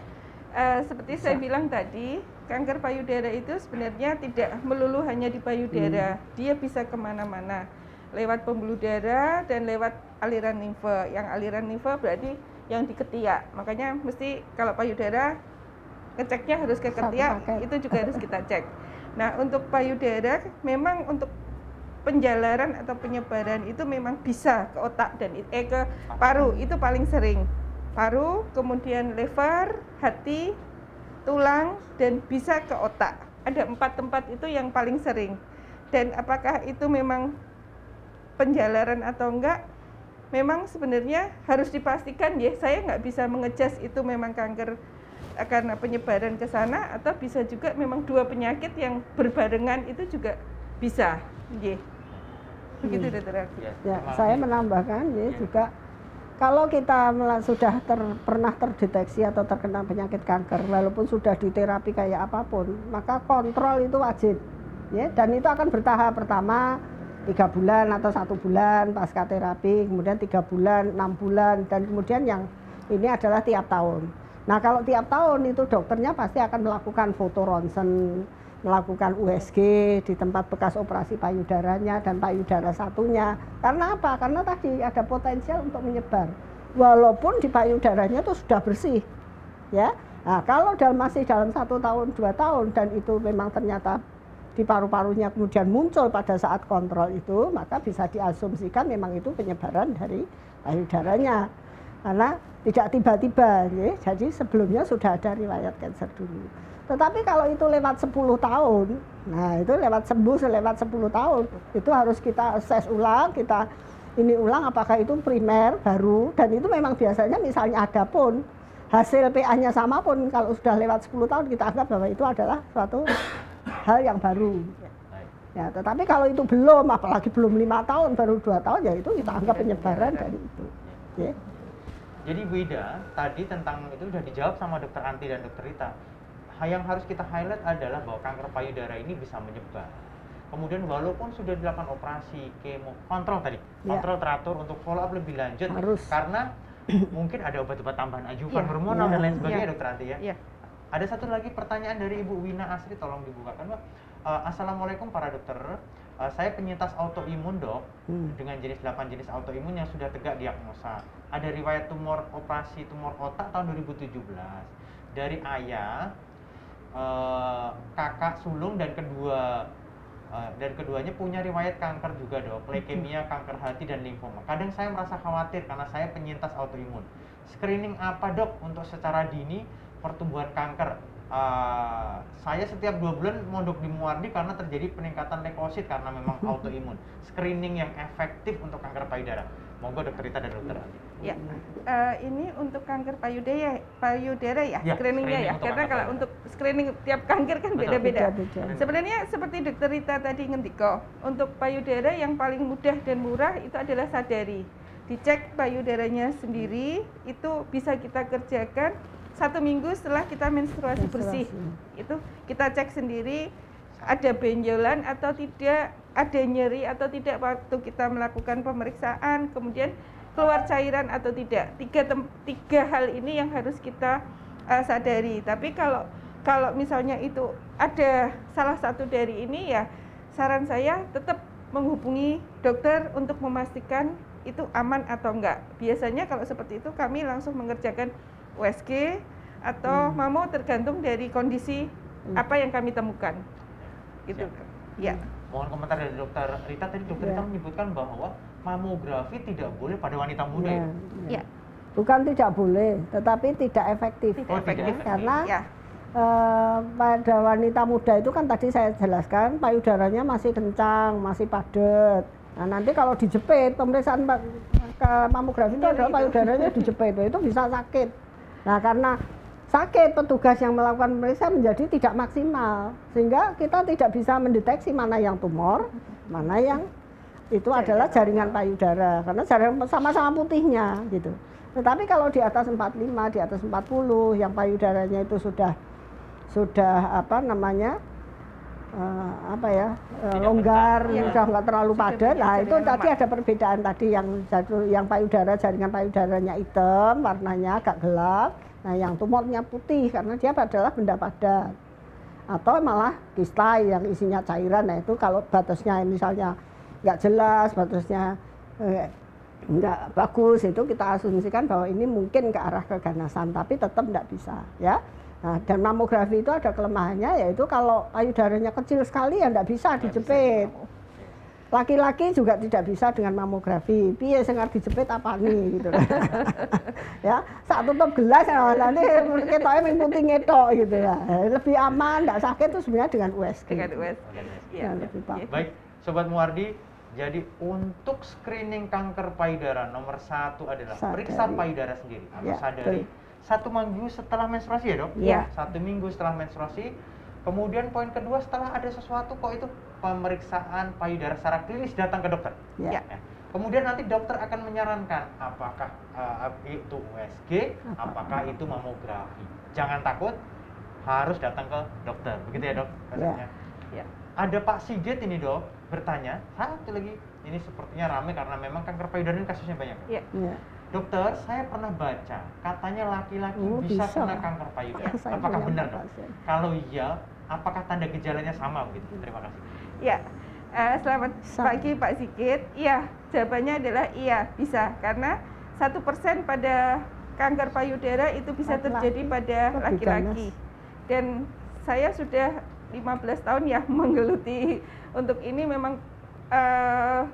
seperti saya bilang tadi, kanker payudara itu sebenarnya tidak melulu hanya di payudara, dia bisa kemana-mana, lewat pembuluh darah dan lewat aliran limfe. Yang aliran limfe berarti yang di ketiak. Makanya mesti kalau payudara ngeceknya harus ke ketiak, itu juga harus kita cek. Nah, untuk payudara memang untuk penjalaran atau penyebaran itu memang bisa ke otak dan ke paru, itu paling sering. Paru, kemudian lever, hati, tulang, dan bisa ke otak. Ada 4 tempat itu yang paling sering. Dan apakah itu memang penjalaran atau enggak, memang sebenarnya harus dipastikan ya, saya nggak bisa mengejas itu memang kanker karena penyebaran ke sana, atau bisa juga memang 2 penyakit yang berbarengan itu juga bisa. Begitu dokter. Ya, saya menambahkan juga kalau kita sudah pernah terdeteksi atau terkena penyakit kanker, walaupun sudah diterapi kayak apapun, maka kontrol itu wajib. Ya, dan itu akan bertahap. Pertama 3 bulan atau 1 bulan pasca terapi, kemudian 3 bulan, 6 bulan, dan kemudian yang ini adalah tiap tahun. Nah kalau tiap tahun itu dokternya pasti akan melakukan foto ronsen, melakukan USG di tempat bekas operasi payudaranya dan payudara satunya. Karena apa? Karena tadi ada potensial untuk menyebar. Walaupun di payudaranya itu sudah bersih, ya. Nah kalau masih dalam 1 tahun, 2 tahun dan itu memang ternyata di paru-parunya kemudian muncul pada saat kontrol itu, maka bisa diasumsikan memang itu penyebaran dari payudaranya. Karena tidak tiba-tiba, ya. Jadi sebelumnya sudah ada riwayat kanker dulu. Tetapi kalau itu lewat 10 tahun, nah itu lewat 10 tahun, itu harus kita assess ulang, kita ini ulang apakah itu primer baru, dan itu memang biasanya misalnya ada pun hasil PA-nya sama pun kalau sudah lewat 10 tahun kita anggap bahwa itu adalah suatu hal yang baru. Ya, tetapi kalau itu belum, apalagi belum 5 tahun, baru 2 tahun, ya itu kita anggap penyebaran dari itu. Ya. Jadi Bu Ida, tadi tentang itu sudah dijawab sama Dokter Anti dan Dokter Rita. Yang harus kita highlight adalah bahwa kanker payudara ini bisa menyebar. Kemudian walaupun sudah dilakukan operasi, kemo, kontrol tadi, kontrol teratur untuk follow up lebih lanjut, harus. Karena mungkin ada obat-obat tambahan ajuvan, hormonal dan lain sebagainya, Dokter Anti ya. Ada satu lagi pertanyaan dari Ibu Wina Asri, tolong dibukakan, Mbak. Assalamualaikum para dokter, saya penyintas autoimun dok, dengan jenis 8 jenis autoimun yang sudah tegak diagnosa. Ada riwayat operasi tumor otak tahun 2017 dari ayah, kakak sulung dan keduanya punya riwayat kanker juga dok, leukemia, kanker hati dan limfoma. Kadang saya merasa khawatir karena saya penyintas autoimun. Screening apa dok untuk secara dini pertumbuhan kanker? Saya setiap 2 bulan mondok di Muardi karena terjadi peningkatan leukosit karena memang autoimun. Screening yang efektif untuk kanker payudara. Monggo Dokter Rita dan Dokter Andi. Ya, ini untuk kanker payudara ya, screeningnya ya. Karena kalau untuk screening tiap kanker kan beda-beda. Sebenarnya seperti Dokter Rita tadi ngendiko, untuk payudara yang paling mudah dan murah itu adalah sadari. Dicek payudaranya sendiri, itu bisa kita kerjakan 1 minggu setelah kita menstruasi bersih. Itu kita cek sendiri ada benjolan atau tidak, ada nyeri atau tidak waktu kita melakukan pemeriksaan, kemudian keluar cairan atau tidak. Tiga hal ini yang harus kita sadari. Tapi kalau misalnya itu ada salah satu dari ini, ya saran saya tetap menghubungi dokter untuk memastikan itu aman atau enggak. Biasanya kalau seperti itu kami langsung mengerjakan USG atau mamo, tergantung dari kondisi apa yang kami temukan. Gitu. Ya. Mohon komentar dari Dokter Rita. Tadi Dokter Rita menyebutkan bahwa mamografi tidak boleh pada wanita muda ya? Ya. Bukan tidak boleh, tetapi tidak efektif. Karena pada wanita muda itu kan tadi saya jelaskan payudaranya masih kencang, masih padat. Nah, nanti kalau dijepit, pemeriksaan ke mamografi itu adalah payudaranya dijepit, itu bisa sakit. Nah, karena sakit, petugas yang melakukan pemeriksaan menjadi tidak maksimal, sehingga kita tidak bisa mendeteksi mana yang tumor, mana yang itu adalah jaringan payudara, karena jaringan sama-sama putihnya gitu. Tetapi kalau di atas 45, di atas 40, yang payudaranya itu sudah apa namanya, longgar, sudah nggak terlalu padat. Nah itu tadi ada perbedaan tadi, yang payudara, jaringan payudaranya hitam, warnanya agak gelap. Nah yang tumornya putih karena dia adalah benda padat. Atau malah kista yang isinya cairan. Nah itu kalau batasnya misalnya nggak jelas, batasnya nggak bagus, itu kita asumsikan bahwa ini mungkin ke arah keganasan, tapi tetap nggak bisa ya. Nah, dan mamografi itu ada kelemahannya, yaitu kalau payudaranya kecil sekali ya nggak bisa dijepit. Laki-laki juga tidak bisa dengan mamografi. Piye sing arep dijepit apa nih gitu. Ya, saat tutup gelas nanti ketoknya ming putih ngetok gitu ya. Lebih aman, nggak sakit itu sebenarnya dengan USG. Dengan USG. Ya, lebih baik, Sobat Muardi, jadi untuk screening kanker payudara nomor 1 adalah periksa payudara sendiri atau sadari. 1 minggu setelah menstruasi ya dok? Iya. 1 minggu setelah menstruasi. Kemudian poin kedua, setelah ada sesuatu kok itu pemeriksaan payudara secara klinis, datang ke dokter. Ya. Kemudian nanti dokter akan menyarankan apakah itu USG, apakah itu mamografi. Jangan takut, harus datang ke dokter. Begitu ya dok? Ya. Ada Pak Sigit ini dok bertanya, satu lagi, ini sepertinya ramai karena memang kanker payudara ini kasusnya banyak. Ya. Dokter, saya pernah baca katanya laki-laki bisa kena kanker payudara. Apakah benar dok? Kalau iya, apakah tanda gejalanya sama begitu? Terima kasih. Ya, selamat pagi Pak Sigit. Iya, jawabannya adalah iya, bisa. Karena 1% pada kanker payudara itu bisa terjadi pada laki-laki. Dan saya sudah 15 tahun ya menggeluti untuk ini memang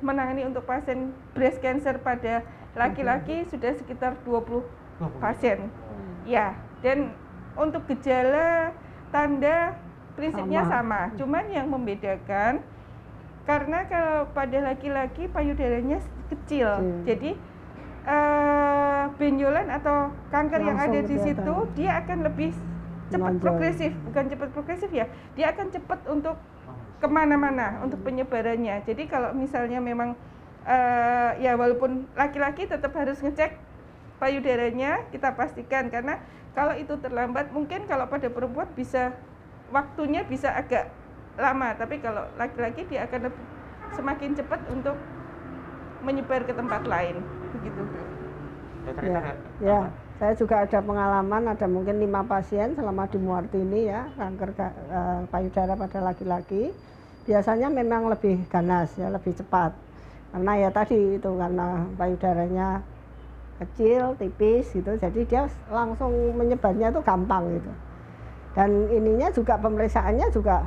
menangani untuk pasien breast cancer pada laki-laki sudah sekitar 20 pasien. Ya, dan untuk gejala tanda prinsipnya sama. Cuman yang membedakan karena kalau pada laki-laki payudaranya kecil. Jadi benjolan atau kanker yang ada di situ dia akan lebih cepat progresif, bukan cepat progresif ya, dia akan cepat untuk kemana-mana untuk penyebarannya. Jadi kalau misalnya memang ya walaupun laki-laki tetap harus ngecek payudaranya, kita pastikan, karena kalau itu terlambat mungkin kalau pada perempuan bisa waktunya bisa agak lama, tapi kalau laki-laki dia akan lebih, semakin cepat untuk menyebar ke tempat lain, begitu. Ya, saya juga ada pengalaman, ada mungkin 5 pasien selama di Muarti ini ya, kanker payudara pada laki-laki. Biasanya memang lebih ganas ya, lebih cepat. Karena ya tadi itu karena payudaranya kecil, tipis gitu, jadi dia langsung menyebarnya itu gampang gitu. Dan ininya juga pemeriksaannya juga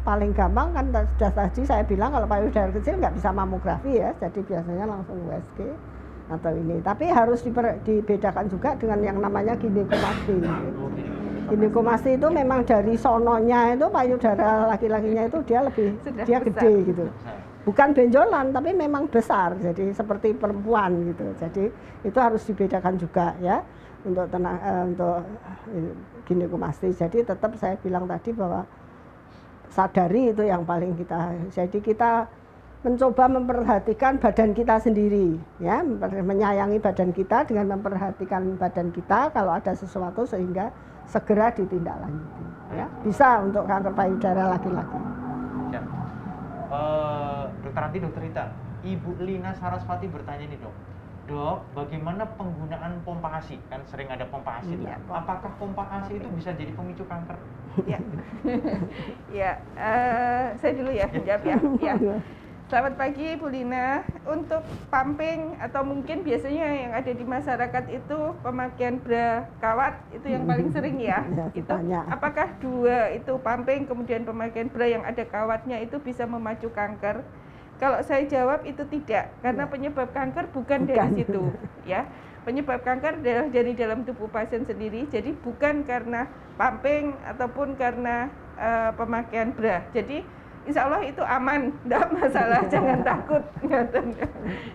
paling gampang kan, sudah tadi saya bilang kalau payudara kecil nggak bisa mamografi ya, jadi biasanya langsung USG atau ini. Tapi harus dibedakan juga dengan yang namanya ginekomasti. Ginekomasti itu memang dari sononya itu payudara laki-lakinya itu dia lebih dia gede gitu. Bukan benjolan tapi memang besar, jadi seperti perempuan gitu. Jadi itu harus dibedakan juga ya untuk untuk ginekomasti. Jadi tetap saya bilang tadi bahwa sadari itu yang paling kita. Jadi kita mencoba memperhatikan badan kita sendiri ya, menyayangi badan kita dengan memperhatikan badan kita, kalau ada sesuatu sehingga segera ditindaklanjuti ya. Bisa untuk kanker payudara laki-laki. Ya. Dokter Anti, Dokter Rita, Ibu Lina Sarasvati bertanya nih Dok, bagaimana penggunaan pompa ASI? Kan sering ada pompa ASI tuh. Apakah pompa ASI itu bisa jadi pemicu kanker? Ya, ya, saya dulu ya menjawab ya. Ya. Selamat pagi Bu Lina. Untuk pumping atau mungkin biasanya yang ada di masyarakat itu pemakaian bra kawat itu yang paling sering ya. Itu apakah dua itu pumping kemudian pemakaian bra yang ada kawatnya itu bisa memacu kanker? Kalau saya jawab itu tidak, karena penyebab kanker bukan dari situ ya. Penyebab kanker adalah dari dalam tubuh pasien sendiri, jadi bukan karena pumping ataupun karena pemakaian bra. Jadi insya Allah itu aman, tidak masalah, jangan takut.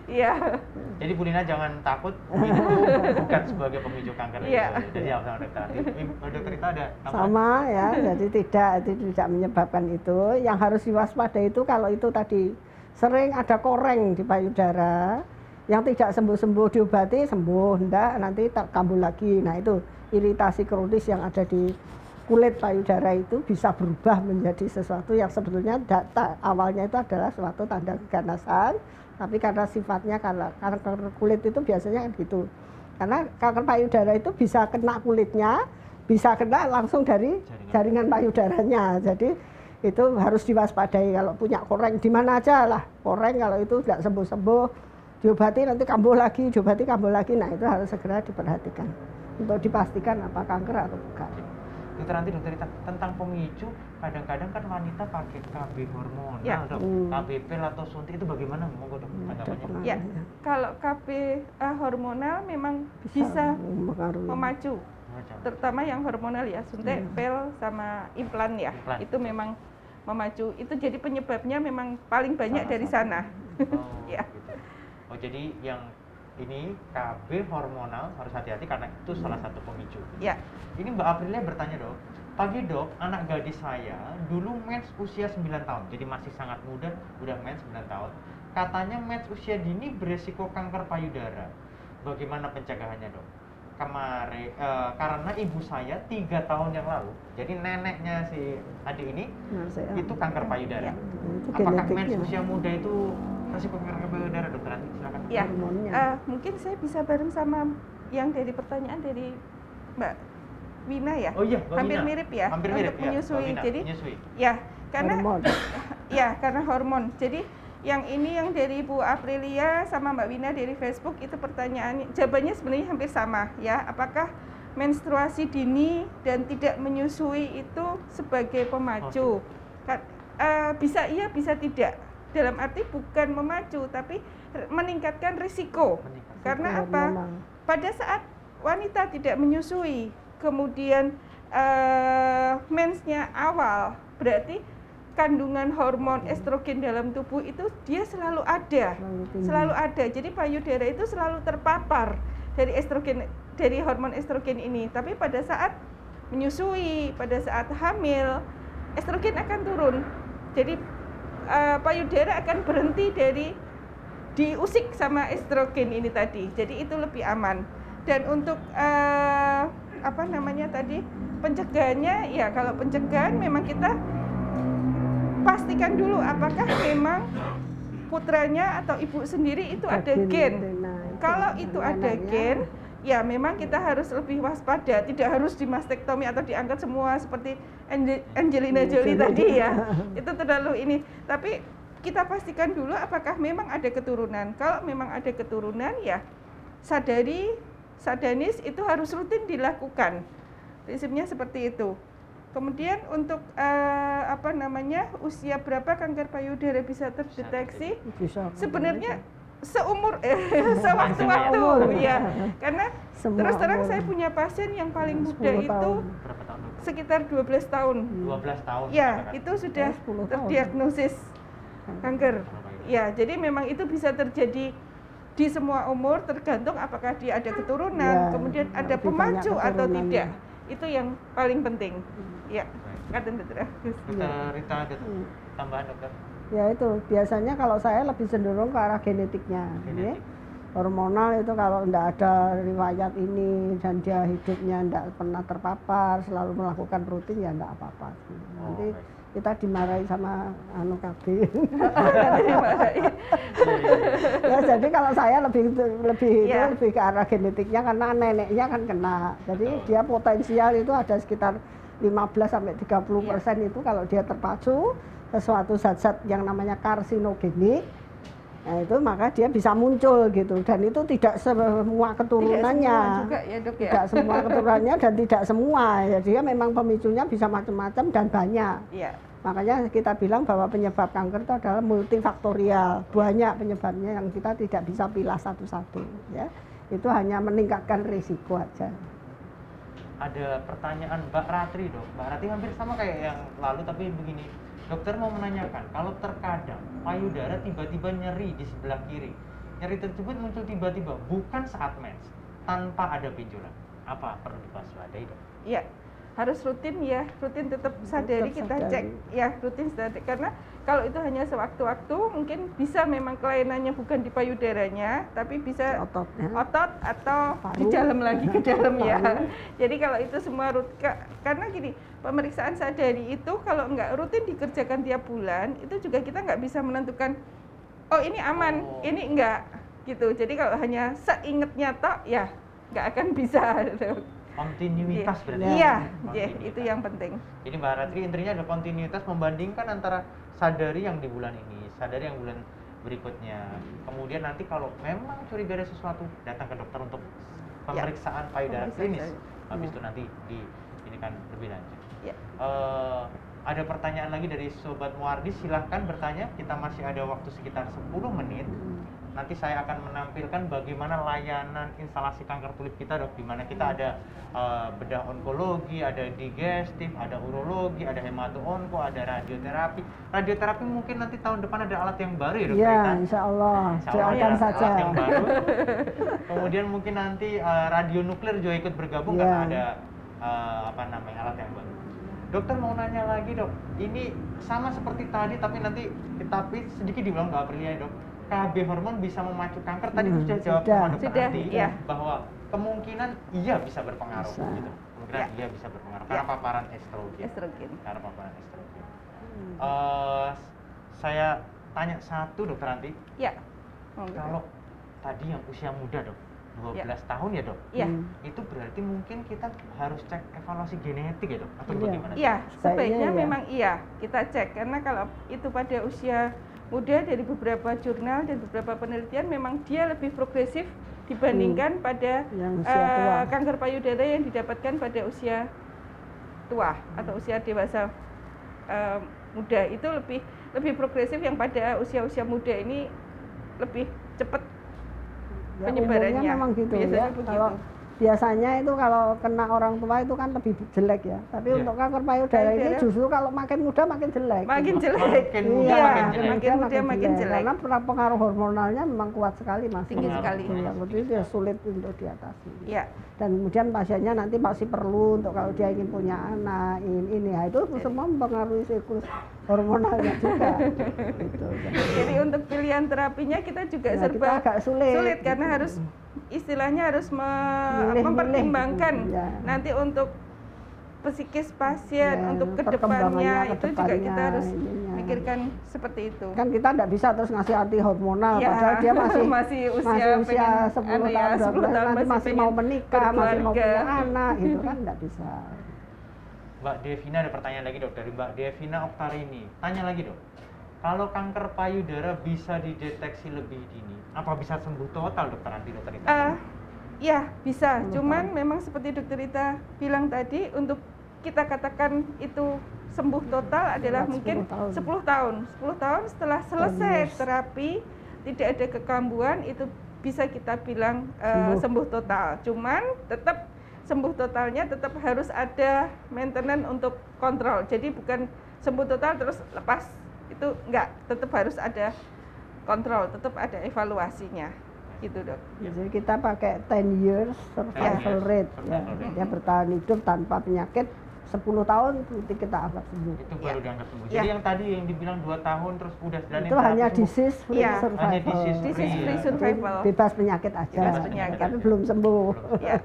Iya. Jadi Bu Lina jangan takut, itu bukan sebagai pemicu kanker. Iya. Jadi sama dokter Ati. Dokter Rita ada tambahan? Sama ya, jadi tidak menyebabkan itu. Yang harus diwaspadai itu kalau itu tadi sering ada koreng di payudara, yang tidak sembuh-sembuh diobati, sembuh, enggak, nanti kambuh lagi. Nah itu iritasi kronis yang ada di kulit payudara itu bisa berubah menjadi sesuatu yang sebetulnya awalnya itu adalah suatu tanda keganasan, tapi karena sifatnya karena kanker kulit itu biasanya kan gitu. Karena kanker payudara itu bisa kena kulitnya, bisa kena langsung dari jaringan payudaranya. Jadi itu harus diwaspadai kalau punya koreng di mana aja lah. Koreng kalau itu tidak sembuh-sembuh, diobati nanti kambuh lagi, diobati kambuh lagi. Nah itu harus segera diperhatikan untuk dipastikan apa kanker atau bukan. Dokter Anti, Dokter Rita, tentang pemicu, kadang-kadang kan wanita pakai KB hormonal, ya. Dok. KB pil atau suntik itu bagaimana? Monggo Dok, tanggapannya. Ya, kalau KB hormonal memang bisa memacu, terutama yang hormonal ya, suntik, pil sama implan ya, itu memang memacu. Itu jadi penyebabnya memang paling banyak dari sana. Ya. Gitu. Oh jadi yang ini KB hormonal harus hati-hati karena itu salah satu pemicu. Ya. Ini Mbak Aprilia bertanya Dok, pagi Dok, anak gadis saya dulu mens usia 9 tahun, jadi masih sangat muda, udah mens 9 tahun. Katanya mens usia dini beresiko kanker payudara. Bagaimana pencegahannya Dok? Kemarin karena ibu saya 3 tahun yang lalu, jadi neneknya si adik ini itu kanker payudara. Apakah mens usia muda itu resiko kanker payudara, Dokter Ati? Silakan. Ya, mungkin saya bisa bareng sama yang dari pertanyaan dari Mbak Wina ya. Oh iya, hampir Wina. mirip ya. Hampir mirip, untuk menyusui. Ya, jadi menyusui. Ya, karena hormon. Ya, karena hormon. Jadi yang ini yang dari Bu Aprilia sama Mbak Wina dari Facebook itu pertanyaan jawabannya sebenarnya hampir sama ya. Apakah menstruasi dini dan tidak menyusui itu sebagai pemacu. Bisa iya, bisa tidak. Dalam arti bukan memacu, tapi meningkatkan risiko. Karena apa? Pada saat wanita tidak menyusui, kemudian mensnya awal, berarti kandungan hormon estrogen dalam tubuh itu dia selalu ada. Jadi payudara itu selalu terpapar dari estrogen, dari hormon estrogen ini. Tapi pada saat menyusui, pada saat hamil, estrogen akan turun. Jadi payudara akan berhenti dari diusik sama estrogen ini tadi. Jadi itu lebih aman. Dan untuk apa namanya tadi, pencegahannya, ya kalau pencegahan memang kita pastikan dulu apakah memang putranya atau ibu sendiri itu ada gen. Kalau itu ada gen, ya memang kita harus lebih waspada, tidak harus dimastektomi atau diangkat semua seperti Angelina Jolie tadi ya. Itu terlalu ini. Tapi kita pastikan dulu apakah memang ada keturunan. Kalau memang ada keturunan, ya sadanis itu harus rutin dilakukan. Prinsipnya seperti itu. Kemudian untuk apa namanya, usia berapa kanker payudara bisa terdeteksi? Sebenarnya seumur sewaktu-waktu ya. Karena terus terang saya punya pasien yang paling muda itu sekitar 12 tahun. 12 tahun. Ya, itu sudah terdiagnosis kanker. Ya, jadi memang itu bisa terjadi di semua umur, tergantung apakah dia ada keturunan, kemudian ada pemacu atau tidak. Itu yang paling penting. Ya, kata Dokter Agus. Dokter Rita, ada tambahan dokter? Ya itu, biasanya kalau saya lebih cenderung ke arah genetiknya. Ya. Hormonal itu kalau tidak ada riwayat ini dan dia hidupnya tidak pernah terpapar, selalu melakukan rutin, ya tidak apa-apa. Nanti kita dimarahi sama KB. Ya, jadi kalau saya lebih ke arah genetiknya, karena neneknya kan kena. Jadi dia potensial itu ada sekitar 15-30% itu kalau dia terpacu sesuatu zat-zat yang namanya karsinogenik, nah itu maka dia bisa muncul gitu. Dan itu tidak semua keturunannya, tidak semua keturunannya dan tidak semua ya, dia memang pemicunya bisa macam-macam dan banyak. Makanya kita bilang bahwa penyebab kanker itu adalah multifaktorial, banyak penyebabnya yang kita tidak bisa pilih satu-satu ya. Itu hanya meningkatkan risiko aja. Ada pertanyaan Mbak Ratri, Dok. Mbak Ratri hampir sama kayak yang lalu, tapi begini, dokter mau menanyakan, kalau terkadang payudara tiba-tiba nyeri di sebelah kiri, nyeri tersebut muncul tiba-tiba, bukan saat mens, tanpa ada benjolan, apa perlu diwaspadai, Dok? Iya, harus rutin ya, rutin tetap sadari, kita cek ya, rutin sadari. Karena kalau itu hanya sewaktu-waktu, mungkin bisa memang kelainannya bukan di payudaranya, tapi bisa otot atau paru, di dalam lagi ke dalam ya. Jadi kalau itu semua karena gini, pemeriksaan sadari itu kalau nggak rutin dikerjakan tiap bulan, itu juga kita nggak bisa menentukan, oh ini aman, ini enggak gitu. Jadi kalau hanya seingetnya tok, ya nggak akan bisa. Kontinuitas berarti. Iya, itu yang penting. Jadi Mbak Ratri intinya ada kontinuitas, membandingkan antara sadari yang di bulan ini, sadari yang bulan berikutnya. Kemudian nanti kalau memang curiga ada sesuatu, datang ke dokter untuk pemeriksaan payudara klinis. Habis itu nanti ini kan lebih lanjut. Ada pertanyaan lagi dari Sobat Muardi, silahkan bertanya. Kita masih ada waktu sekitar 10 menit. Nanti saya akan menampilkan bagaimana layanan instalasi kanker kulit kita, Dok. Di mana kita ada bedah onkologi, ada digestif, ada urologi, ada hemato-onko, ada radioterapi. Radioterapi mungkin nanti tahun depan ada alat yang baru ya, Dok? Iya, insya Allah ya, saja. Alat yang baru. Kemudian mungkin nanti radionuklir juga ikut bergabung karena ada alat yang baru. Dokter mau nanya lagi, Dok. Ini sama seperti tadi, tapi sedikit dibilang nggak perlu ya, Dok. KB hormon bisa memacu kanker, tadi sudah jawab sama Dokter Andi bahwa kemungkinan iya bisa berpengaruh gitu. Kemungkinan iya bisa berpengaruh karena paparan estrogen. Karena paparan estrogen. Saya tanya satu, Dokter Andi. Kalau tadi yang usia muda, Dok, 12 tahun ya, Dok? Itu berarti mungkin kita harus cek evaluasi genetik ya, Dok? Atau bagaimana? Iya, sebaiknya memang kita cek, karena kalau itu pada usia muda, dari beberapa jurnal dan beberapa penelitian memang dia lebih progresif dibandingkan pada Yang usia tua. kanker payudara yang didapatkan pada usia tua atau usia dewasa muda. Itu lebih progresif, yang pada usia-usia muda ini lebih cepat Ya, penyebarannya. umumnya memang gitu Biasanya ya. begitu. Kalau biasanya itu kalau kena orang tua itu kan lebih jelek ya. Tapi Iya. untuk kanker payudara ini Payudara. justru kalau makin muda makin jelek. Makin gitu. jelek. Makin muda Iya, makin jelek. makin muda makin jelek. Karena pengaruh hormonalnya memang kuat sekali masih. Tinggi sekali. Yang itu dia sulit untuk diatasi. Ya, Dan kemudian pasiennya nanti masih perlu untuk kalau dia ingin punya anak, ini ya itu semua mempengaruhi siklus hormonalnya juga. Gitu. jadi untuk pilihan terapinya kita juga Nah, serba kita agak sulit. karena harus istilahnya harus Milih-milih. mempertimbangkan Ya. nanti untuk psikis pasien, Ya, untuk perkembangannya, kedepannya itu juga kita kedepannya, harus ininya. pikirkan seperti itu. Kan kita tidak bisa terus ngasih anti hormonal Ya, padahal dia masih masih usia pengen, 10 10 tahun, 12 tahun nanti masih mau pengen menikah, masih mau berkeluarga. punya anak, itu kan tidak bisa. Mbak Devina ada pertanyaan lagi dok dari Mbak Devina Oktarini. Tanya lagi dok, kalau kanker payudara bisa dideteksi lebih dini, apa bisa sembuh total dokter nanti dokter itu? Ya bisa, 10 cuman tahun. memang seperti dokter Rita bilang tadi, untuk kita katakan itu sembuh total adalah Berat mungkin 10 tahun. 10 tahun. 10 tahun setelah selesai years. terapi, tidak ada kekambuhan, itu bisa kita bilang sembuh total. Cuman tetap sembuh totalnya tetap harus ada maintenance untuk kontrol. Jadi bukan sembuh total terus lepas, itu enggak, tetap harus ada kontrol, tetap ada evaluasinya. Gitu dok. Jadi kita pakai 10 years survival 10 years rate, ya. survival rate. Dia bertahan hidup tanpa penyakit 10 tahun nanti kita anggap sembuh. Itu baru dianggap sembuh. Ya. Jadi yang tadi yang dibilang 2 tahun terus udah dan Itu yang hanya terapi sembuh. disease free Iya. survival. Hanya disease Disease free, free ya. survival. Bebas penyakit aja, Bebas penyakit. tapi belum sembuh. Ya.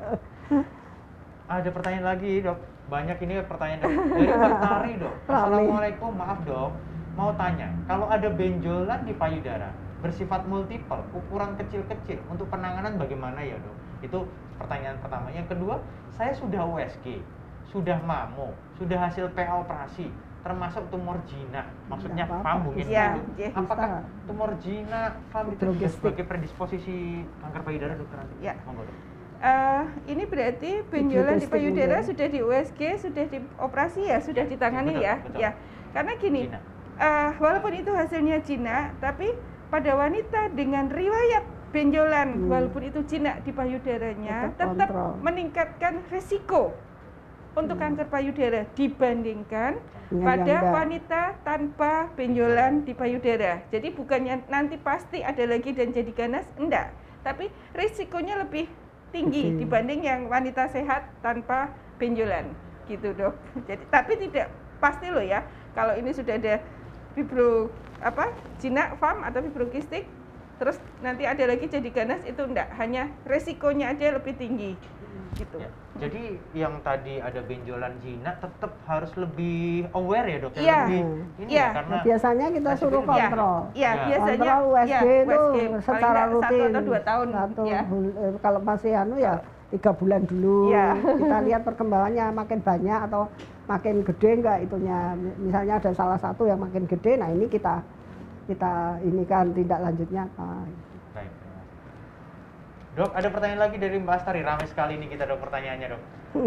Ada pertanyaan lagi dok, banyak ini pertanyaan dok. Dari Mbak Tari dok. Assalamualaikum, maaf dok, mau tanya, kalau ada benjolan di payudara bersifat multiple, ukuran kecil-kecil, untuk penanganan bagaimana ya dok? Itu pertanyaan pertama. Yang kedua, saya sudah USG, sudah mamo, sudah hasil PA operasi, termasuk tumor jinak, maksudnya Nggak apa-apa. FAM mungkin Iya, gitu. iya. Apakah Bisa. tumor jinak, FAM itu Hidrogestik. sebagai predisposisi kanker payudara dokter nanti? Ya. Monggo dok. Ini berarti benjolan di Hidrogestik payudara mungkin. sudah di USG, sudah dioperasi ya, sudah ditangani Betul, ya. betul. Ya. Karena gini, Jinak. walaupun itu hasilnya jinak, tapi pada wanita dengan riwayat benjolan, walaupun itu jinak di payudaranya, Tetap tetap kontrol. meningkatkan risiko untuk kanker payudara dibandingkan Yang pada enggak. wanita tanpa benjolan di payudara. Jadi bukannya nanti pasti ada lagi dan jadi ganas, enggak. Tapi risikonya lebih tinggi Gede. dibanding yang wanita sehat tanpa benjolan, gitu dok. Jadi tapi tidak pasti loh ya. Kalau ini sudah ada jinak, FAM atau fibrokistik, terus nanti ada lagi jadi ganas, itu enggak. Hanya resikonya aja lebih tinggi, gitu. Ya, jadi yang tadi ada benjolan jinak tetap harus lebih aware ya dok, ya? Iya. Lebih ini Iya. ya, karena Nah, biasanya kita resiko suruh ini kontrol. Ya, Ya. biasanya Kontrol USG itu paling secara nggak rutin. 1 atau 2 tahun. Ya. Kalau masih ya 3 bulan dulu. Ya. Kita lihat perkembangannya makin banyak atau makin gede enggak itunya. Misalnya ada salah satu yang makin gede, nah ini kita ini kan tindak lanjutnya apa. Baik, terima kasih. Dok, ada pertanyaan lagi dari Mbak Astari. Ramai sekali nih kita dok pertanyaannya dok.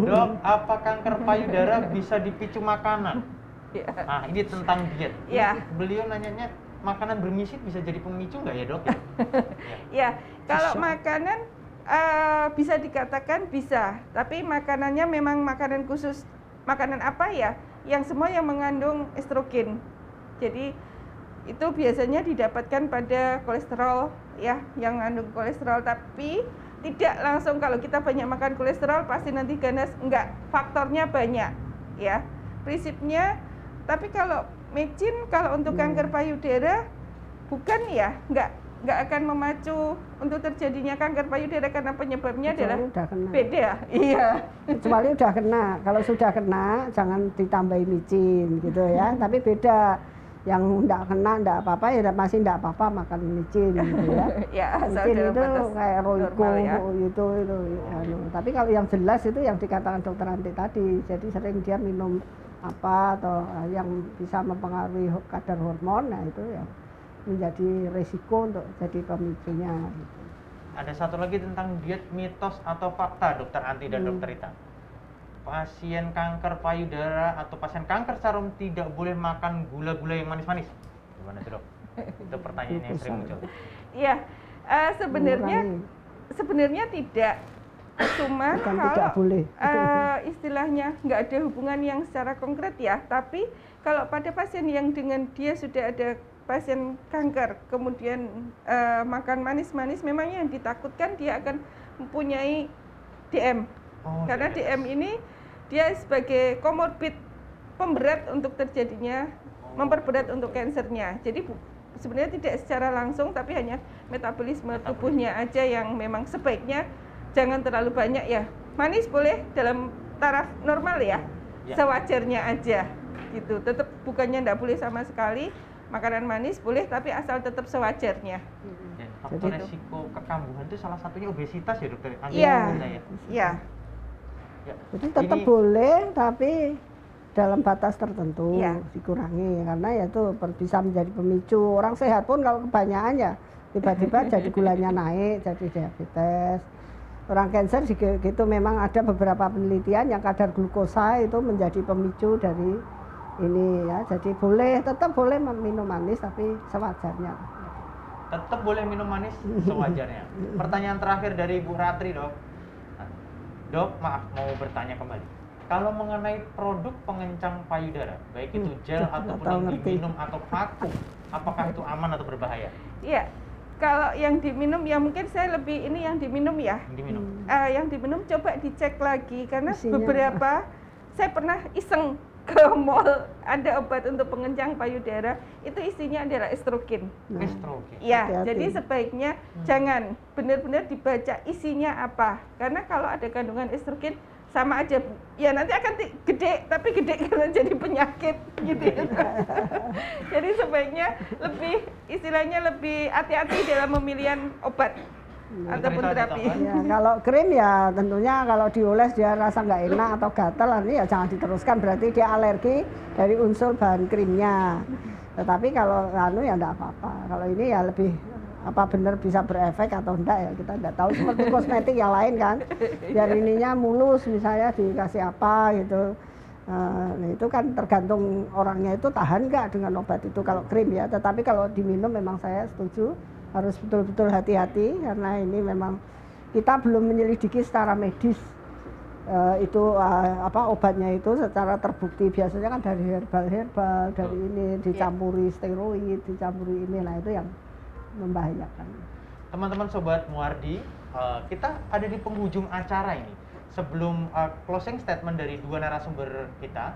Dok, apa kanker payudara bisa dipicu makanan? Ya. Nah, ini tentang diet. Ya. Beliau nanyanya makanan bermisit bisa jadi pemicu nggak ya dok? Ya? Ya, kalau Bisa. makanan bisa dikatakan bisa, tapi makanannya memang makanan khusus. Makanan apa ya? Yang semua yang mengandung estrogen. Jadi itu biasanya didapatkan pada kolesterol ya, yang mengandung kolesterol, tapi tidak langsung kalau kita banyak makan kolesterol pasti nanti ganas, enggak, faktornya banyak ya. Prinsipnya, tapi kalau mecin kalau untuk kanker payudara bukan ya, enggak akan memacu untuk terjadinya kanker payudara karena penyebabnya adalah Kecuali udah kena. beda. Iya. Kecuali udah kena. Kalau sudah kena jangan ditambahi micin gitu ya. Tapi beda. Yang enggak kena enggak apa-apa ya masih enggak apa-apa makan micin gitu ya. Ya, asal Micin dalam itu batas kayak roiko normal ya. itu anu. Tapi kalau yang jelas itu yang dikatakan dokter Anti tadi. Jadi sering dia minum apa atau yang bisa mempengaruhi kadar hormon, nah itu ya menjadi resiko untuk jadi pemicunya gitu. ada satu lagi tentang diet mitos atau fakta, Dokter Anti dan Dokter Rita. Pasien kanker payudara atau pasien kanker saraf tidak boleh makan gula-gula yang manis-manis. Gimana tuh, Dok? Itu pertanyaan yang sering muncul. Iya, sebenarnya tidak. Cuma Bukan kalau tidak boleh. istilahnya nggak ada hubungan yang secara konkret ya. Tapi kalau pada pasien yang dengan dia sudah ada pasien kanker, kemudian makan manis-manis, memang yang ditakutkan dia akan mempunyai DM. Karena DM ini dia sebagai komorbid pemberat untuk terjadinya, memperberat untuk kansernya. Jadi sebenarnya tidak secara langsung, tapi hanya metabolisme tubuhnya aja yang memang sebaiknya jangan terlalu banyak ya. Manis boleh dalam taraf normal ya, sewajarnya aja gitu. Tetap bukannya enggak boleh sama sekali. Makanan manis boleh, tapi asal tetap sewajarnya. Dan faktor resiko kekambuhan itu salah satunya obesitas ya, Dokter? Iya. Iya. Jadi tetap boleh, tapi dalam batas tertentu dikurangi, karena ya itu bisa menjadi pemicu. Orang sehat pun kalau kebanyakan ya tiba-tiba jadi gulanya naik, jadi diabetes. Orang kanker juga gitu, memang ada beberapa penelitian yang kadar glukosa itu menjadi pemicu dari ini ya. Jadi tetap boleh minum manis tapi sewajarnya. Tetap boleh minum manis sewajarnya. Pertanyaan terakhir dari Ibu Ratri, Dok. Dok, maaf mau bertanya kembali. Kalau mengenai produk pengencang payudara, baik itu gel ataupun yang diminum atau vakum, apakah itu aman atau berbahaya? Iya. Kalau yang diminum ya mungkin saya lebih ini yang diminum ya. Yang diminum coba dicek lagi karena beberapa saya pernah iseng ke mall ada obat untuk pengencang payudara, itu isinya adalah estrogen. Estrogen. Ya, jadi sebaiknya jangan, benar-benar dibaca isinya apa. Karena kalau ada kandungan estrogen sama aja, ya nanti akan gede, tapi gede karena jadi penyakit gitu. Jadi sebaiknya istilahnya lebih hati-hati dalam pemilihan obat ataupun terapi. Ya, kalau krim ya tentunya kalau dioles dia rasa nggak enak atau gatal, ini ya jangan diteruskan, berarti dia alergi dari unsur bahan krimnya. Tetapi kalau ya enggak apa-apa. Kalau ini ya lebih benar bisa berefek atau enggak ya kita enggak tahu, seperti kosmetik yang lain kan, biar ininya mulus misalnya dikasih apa gitu. Nah, itu kan tergantung orangnya itu tahan nggak dengan obat itu kalau krim ya. Tetapi kalau diminum memang saya setuju harus betul-betul hati-hati, karena ini memang kita belum menyelidiki secara medis obatnya itu secara terbukti. Biasanya kan dari herbal dari ini dicampuri steroid, dicampuri ini, nah itu yang membahayakan. Teman-teman Sobat Muardi, kita ada di penghujung acara ini. Sebelum closing statement dari dua narasumber kita,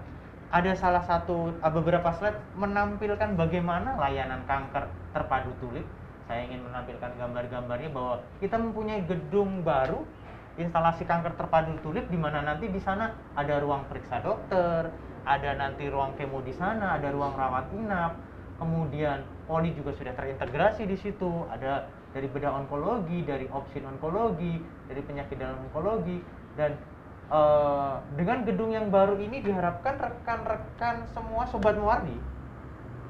ada salah satu beberapa slide menampilkan bagaimana layanan kanker terpadu tulip. Saya ingin menampilkan gambar-gambarnya bahwa kita mempunyai gedung baru instalasi kanker terpadu tulip, di mana nanti di sana ada ruang periksa dokter, ada nanti ruang kemo di sana, ada ruang rawat inap. Kemudian poli juga sudah terintegrasi di situ, ada dari bedah onkologi, dari opsin onkologi, dari penyakit dalam onkologi, dan dengan gedung yang baru ini diharapkan rekan-rekan semua Sobat Muardi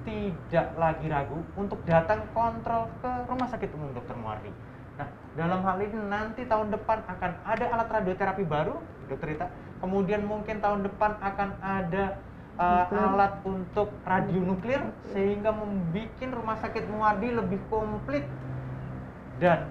tidak lagi ragu untuk datang kontrol ke Rumah Sakit Umum Dr. Muardi. Nah, dalam hal ini nanti tahun depan akan ada alat radioterapi baru, Dr. Rita. Kemudian mungkin tahun depan akan ada alat untuk radionuklir, sehingga membuat Rumah Sakit Muardi lebih komplit. Dan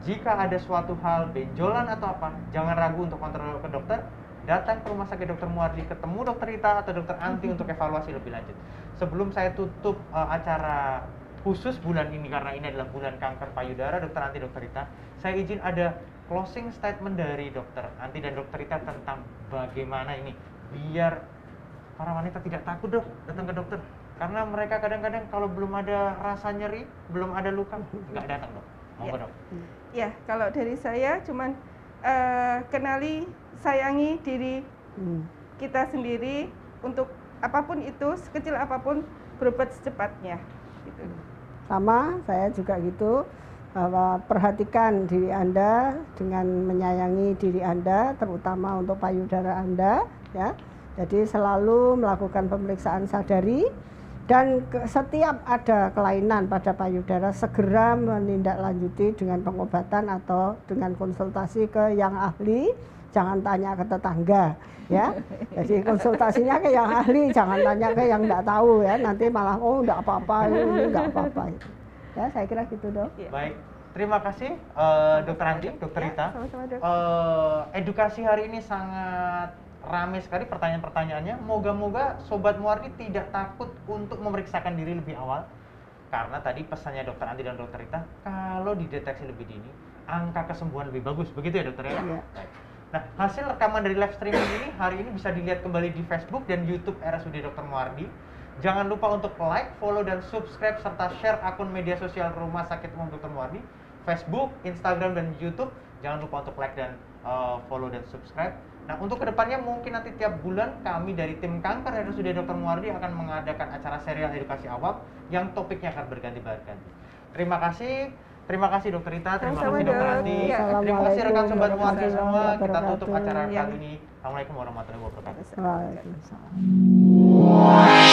jika ada suatu hal benjolan atau apa, jangan ragu untuk kontrol ke dokter. Datang ke Rumah Sakit Dr. Muardi, ketemu Dr. Rita atau Dr. Anti untuk evaluasi lebih lanjut. Sebelum saya tutup acara khusus bulan ini, karena ini adalah bulan kanker payudara, Dr. Anti, Dr. Rita, saya izin ada closing statement dari Dr. Anti dan Dr. Rita tentang bagaimana ini biar para wanita tidak takut, Dok, datang ke dokter. Karena mereka kadang-kadang kalau belum ada rasa nyeri, belum ada luka, nggak datang, Dok. Monggo, Dok. Ya, kalau dari saya cuman kenali, sayangi diri kita sendiri, untuk apapun itu, sekecil apapun, berobat secepatnya. Gitu. Sama, saya juga gitu, bahwa perhatikan diri Anda dengan menyayangi diri Anda, terutama untuk payudara Anda, ya. Jadi selalu melakukan pemeriksaan sadari Dan setiap ada kelainan pada payudara segera menindaklanjuti dengan pengobatan atau dengan konsultasi ke yang ahli, jangan tanya ke tetangga ya. Jadi konsultasinya ke yang ahli, jangan tanya ke yang enggak tahu ya, nanti malah oh enggak apa-apa, ini enggak apa-apa. Ya, saya kira gitu, Dok. Baik. Terima kasih Dokter Andi, Dokter Rita. Sama-sama, Dok. Edukasi hari ini sangat ramai sekali pertanyaan-pertanyaannya. Moga-moga Sobat Muardi tidak takut untuk memeriksakan diri lebih awal. Karena tadi pesannya Dokter Andi dan Dokter Rita, kalau dideteksi lebih dini, angka kesembuhan lebih bagus. Begitu ya, Dokter ya? Iya. Nah, hasil rekaman dari live streaming ini hari ini bisa dilihat kembali di Facebook dan YouTube RSUD Dr. Muardi. Jangan lupa untuk like, follow, dan subscribe serta share akun media sosial Rumah Sakit Umum Dr. Muardi, Facebook, Instagram, dan YouTube. Jangan lupa untuk like dan follow dan subscribe. Nah, untuk kedepannya mungkin nanti tiap bulan kami dari tim kanker RSUD Dr. Muardi akan mengadakan acara serial edukasi awam yang topiknya akan berganti-ganti. Terima kasih Dokter Rita, terima Sama-sama, kasih Dokter Dok. Andi, Ya. terima kasih rekan Sobat Muardi Assalamualaikum semua. Kita warahmatullahi tutup acara wabarakatuh. kali ini. Assalamualaikum warahmatullahi wabarakatuh. Waalaikumsalam.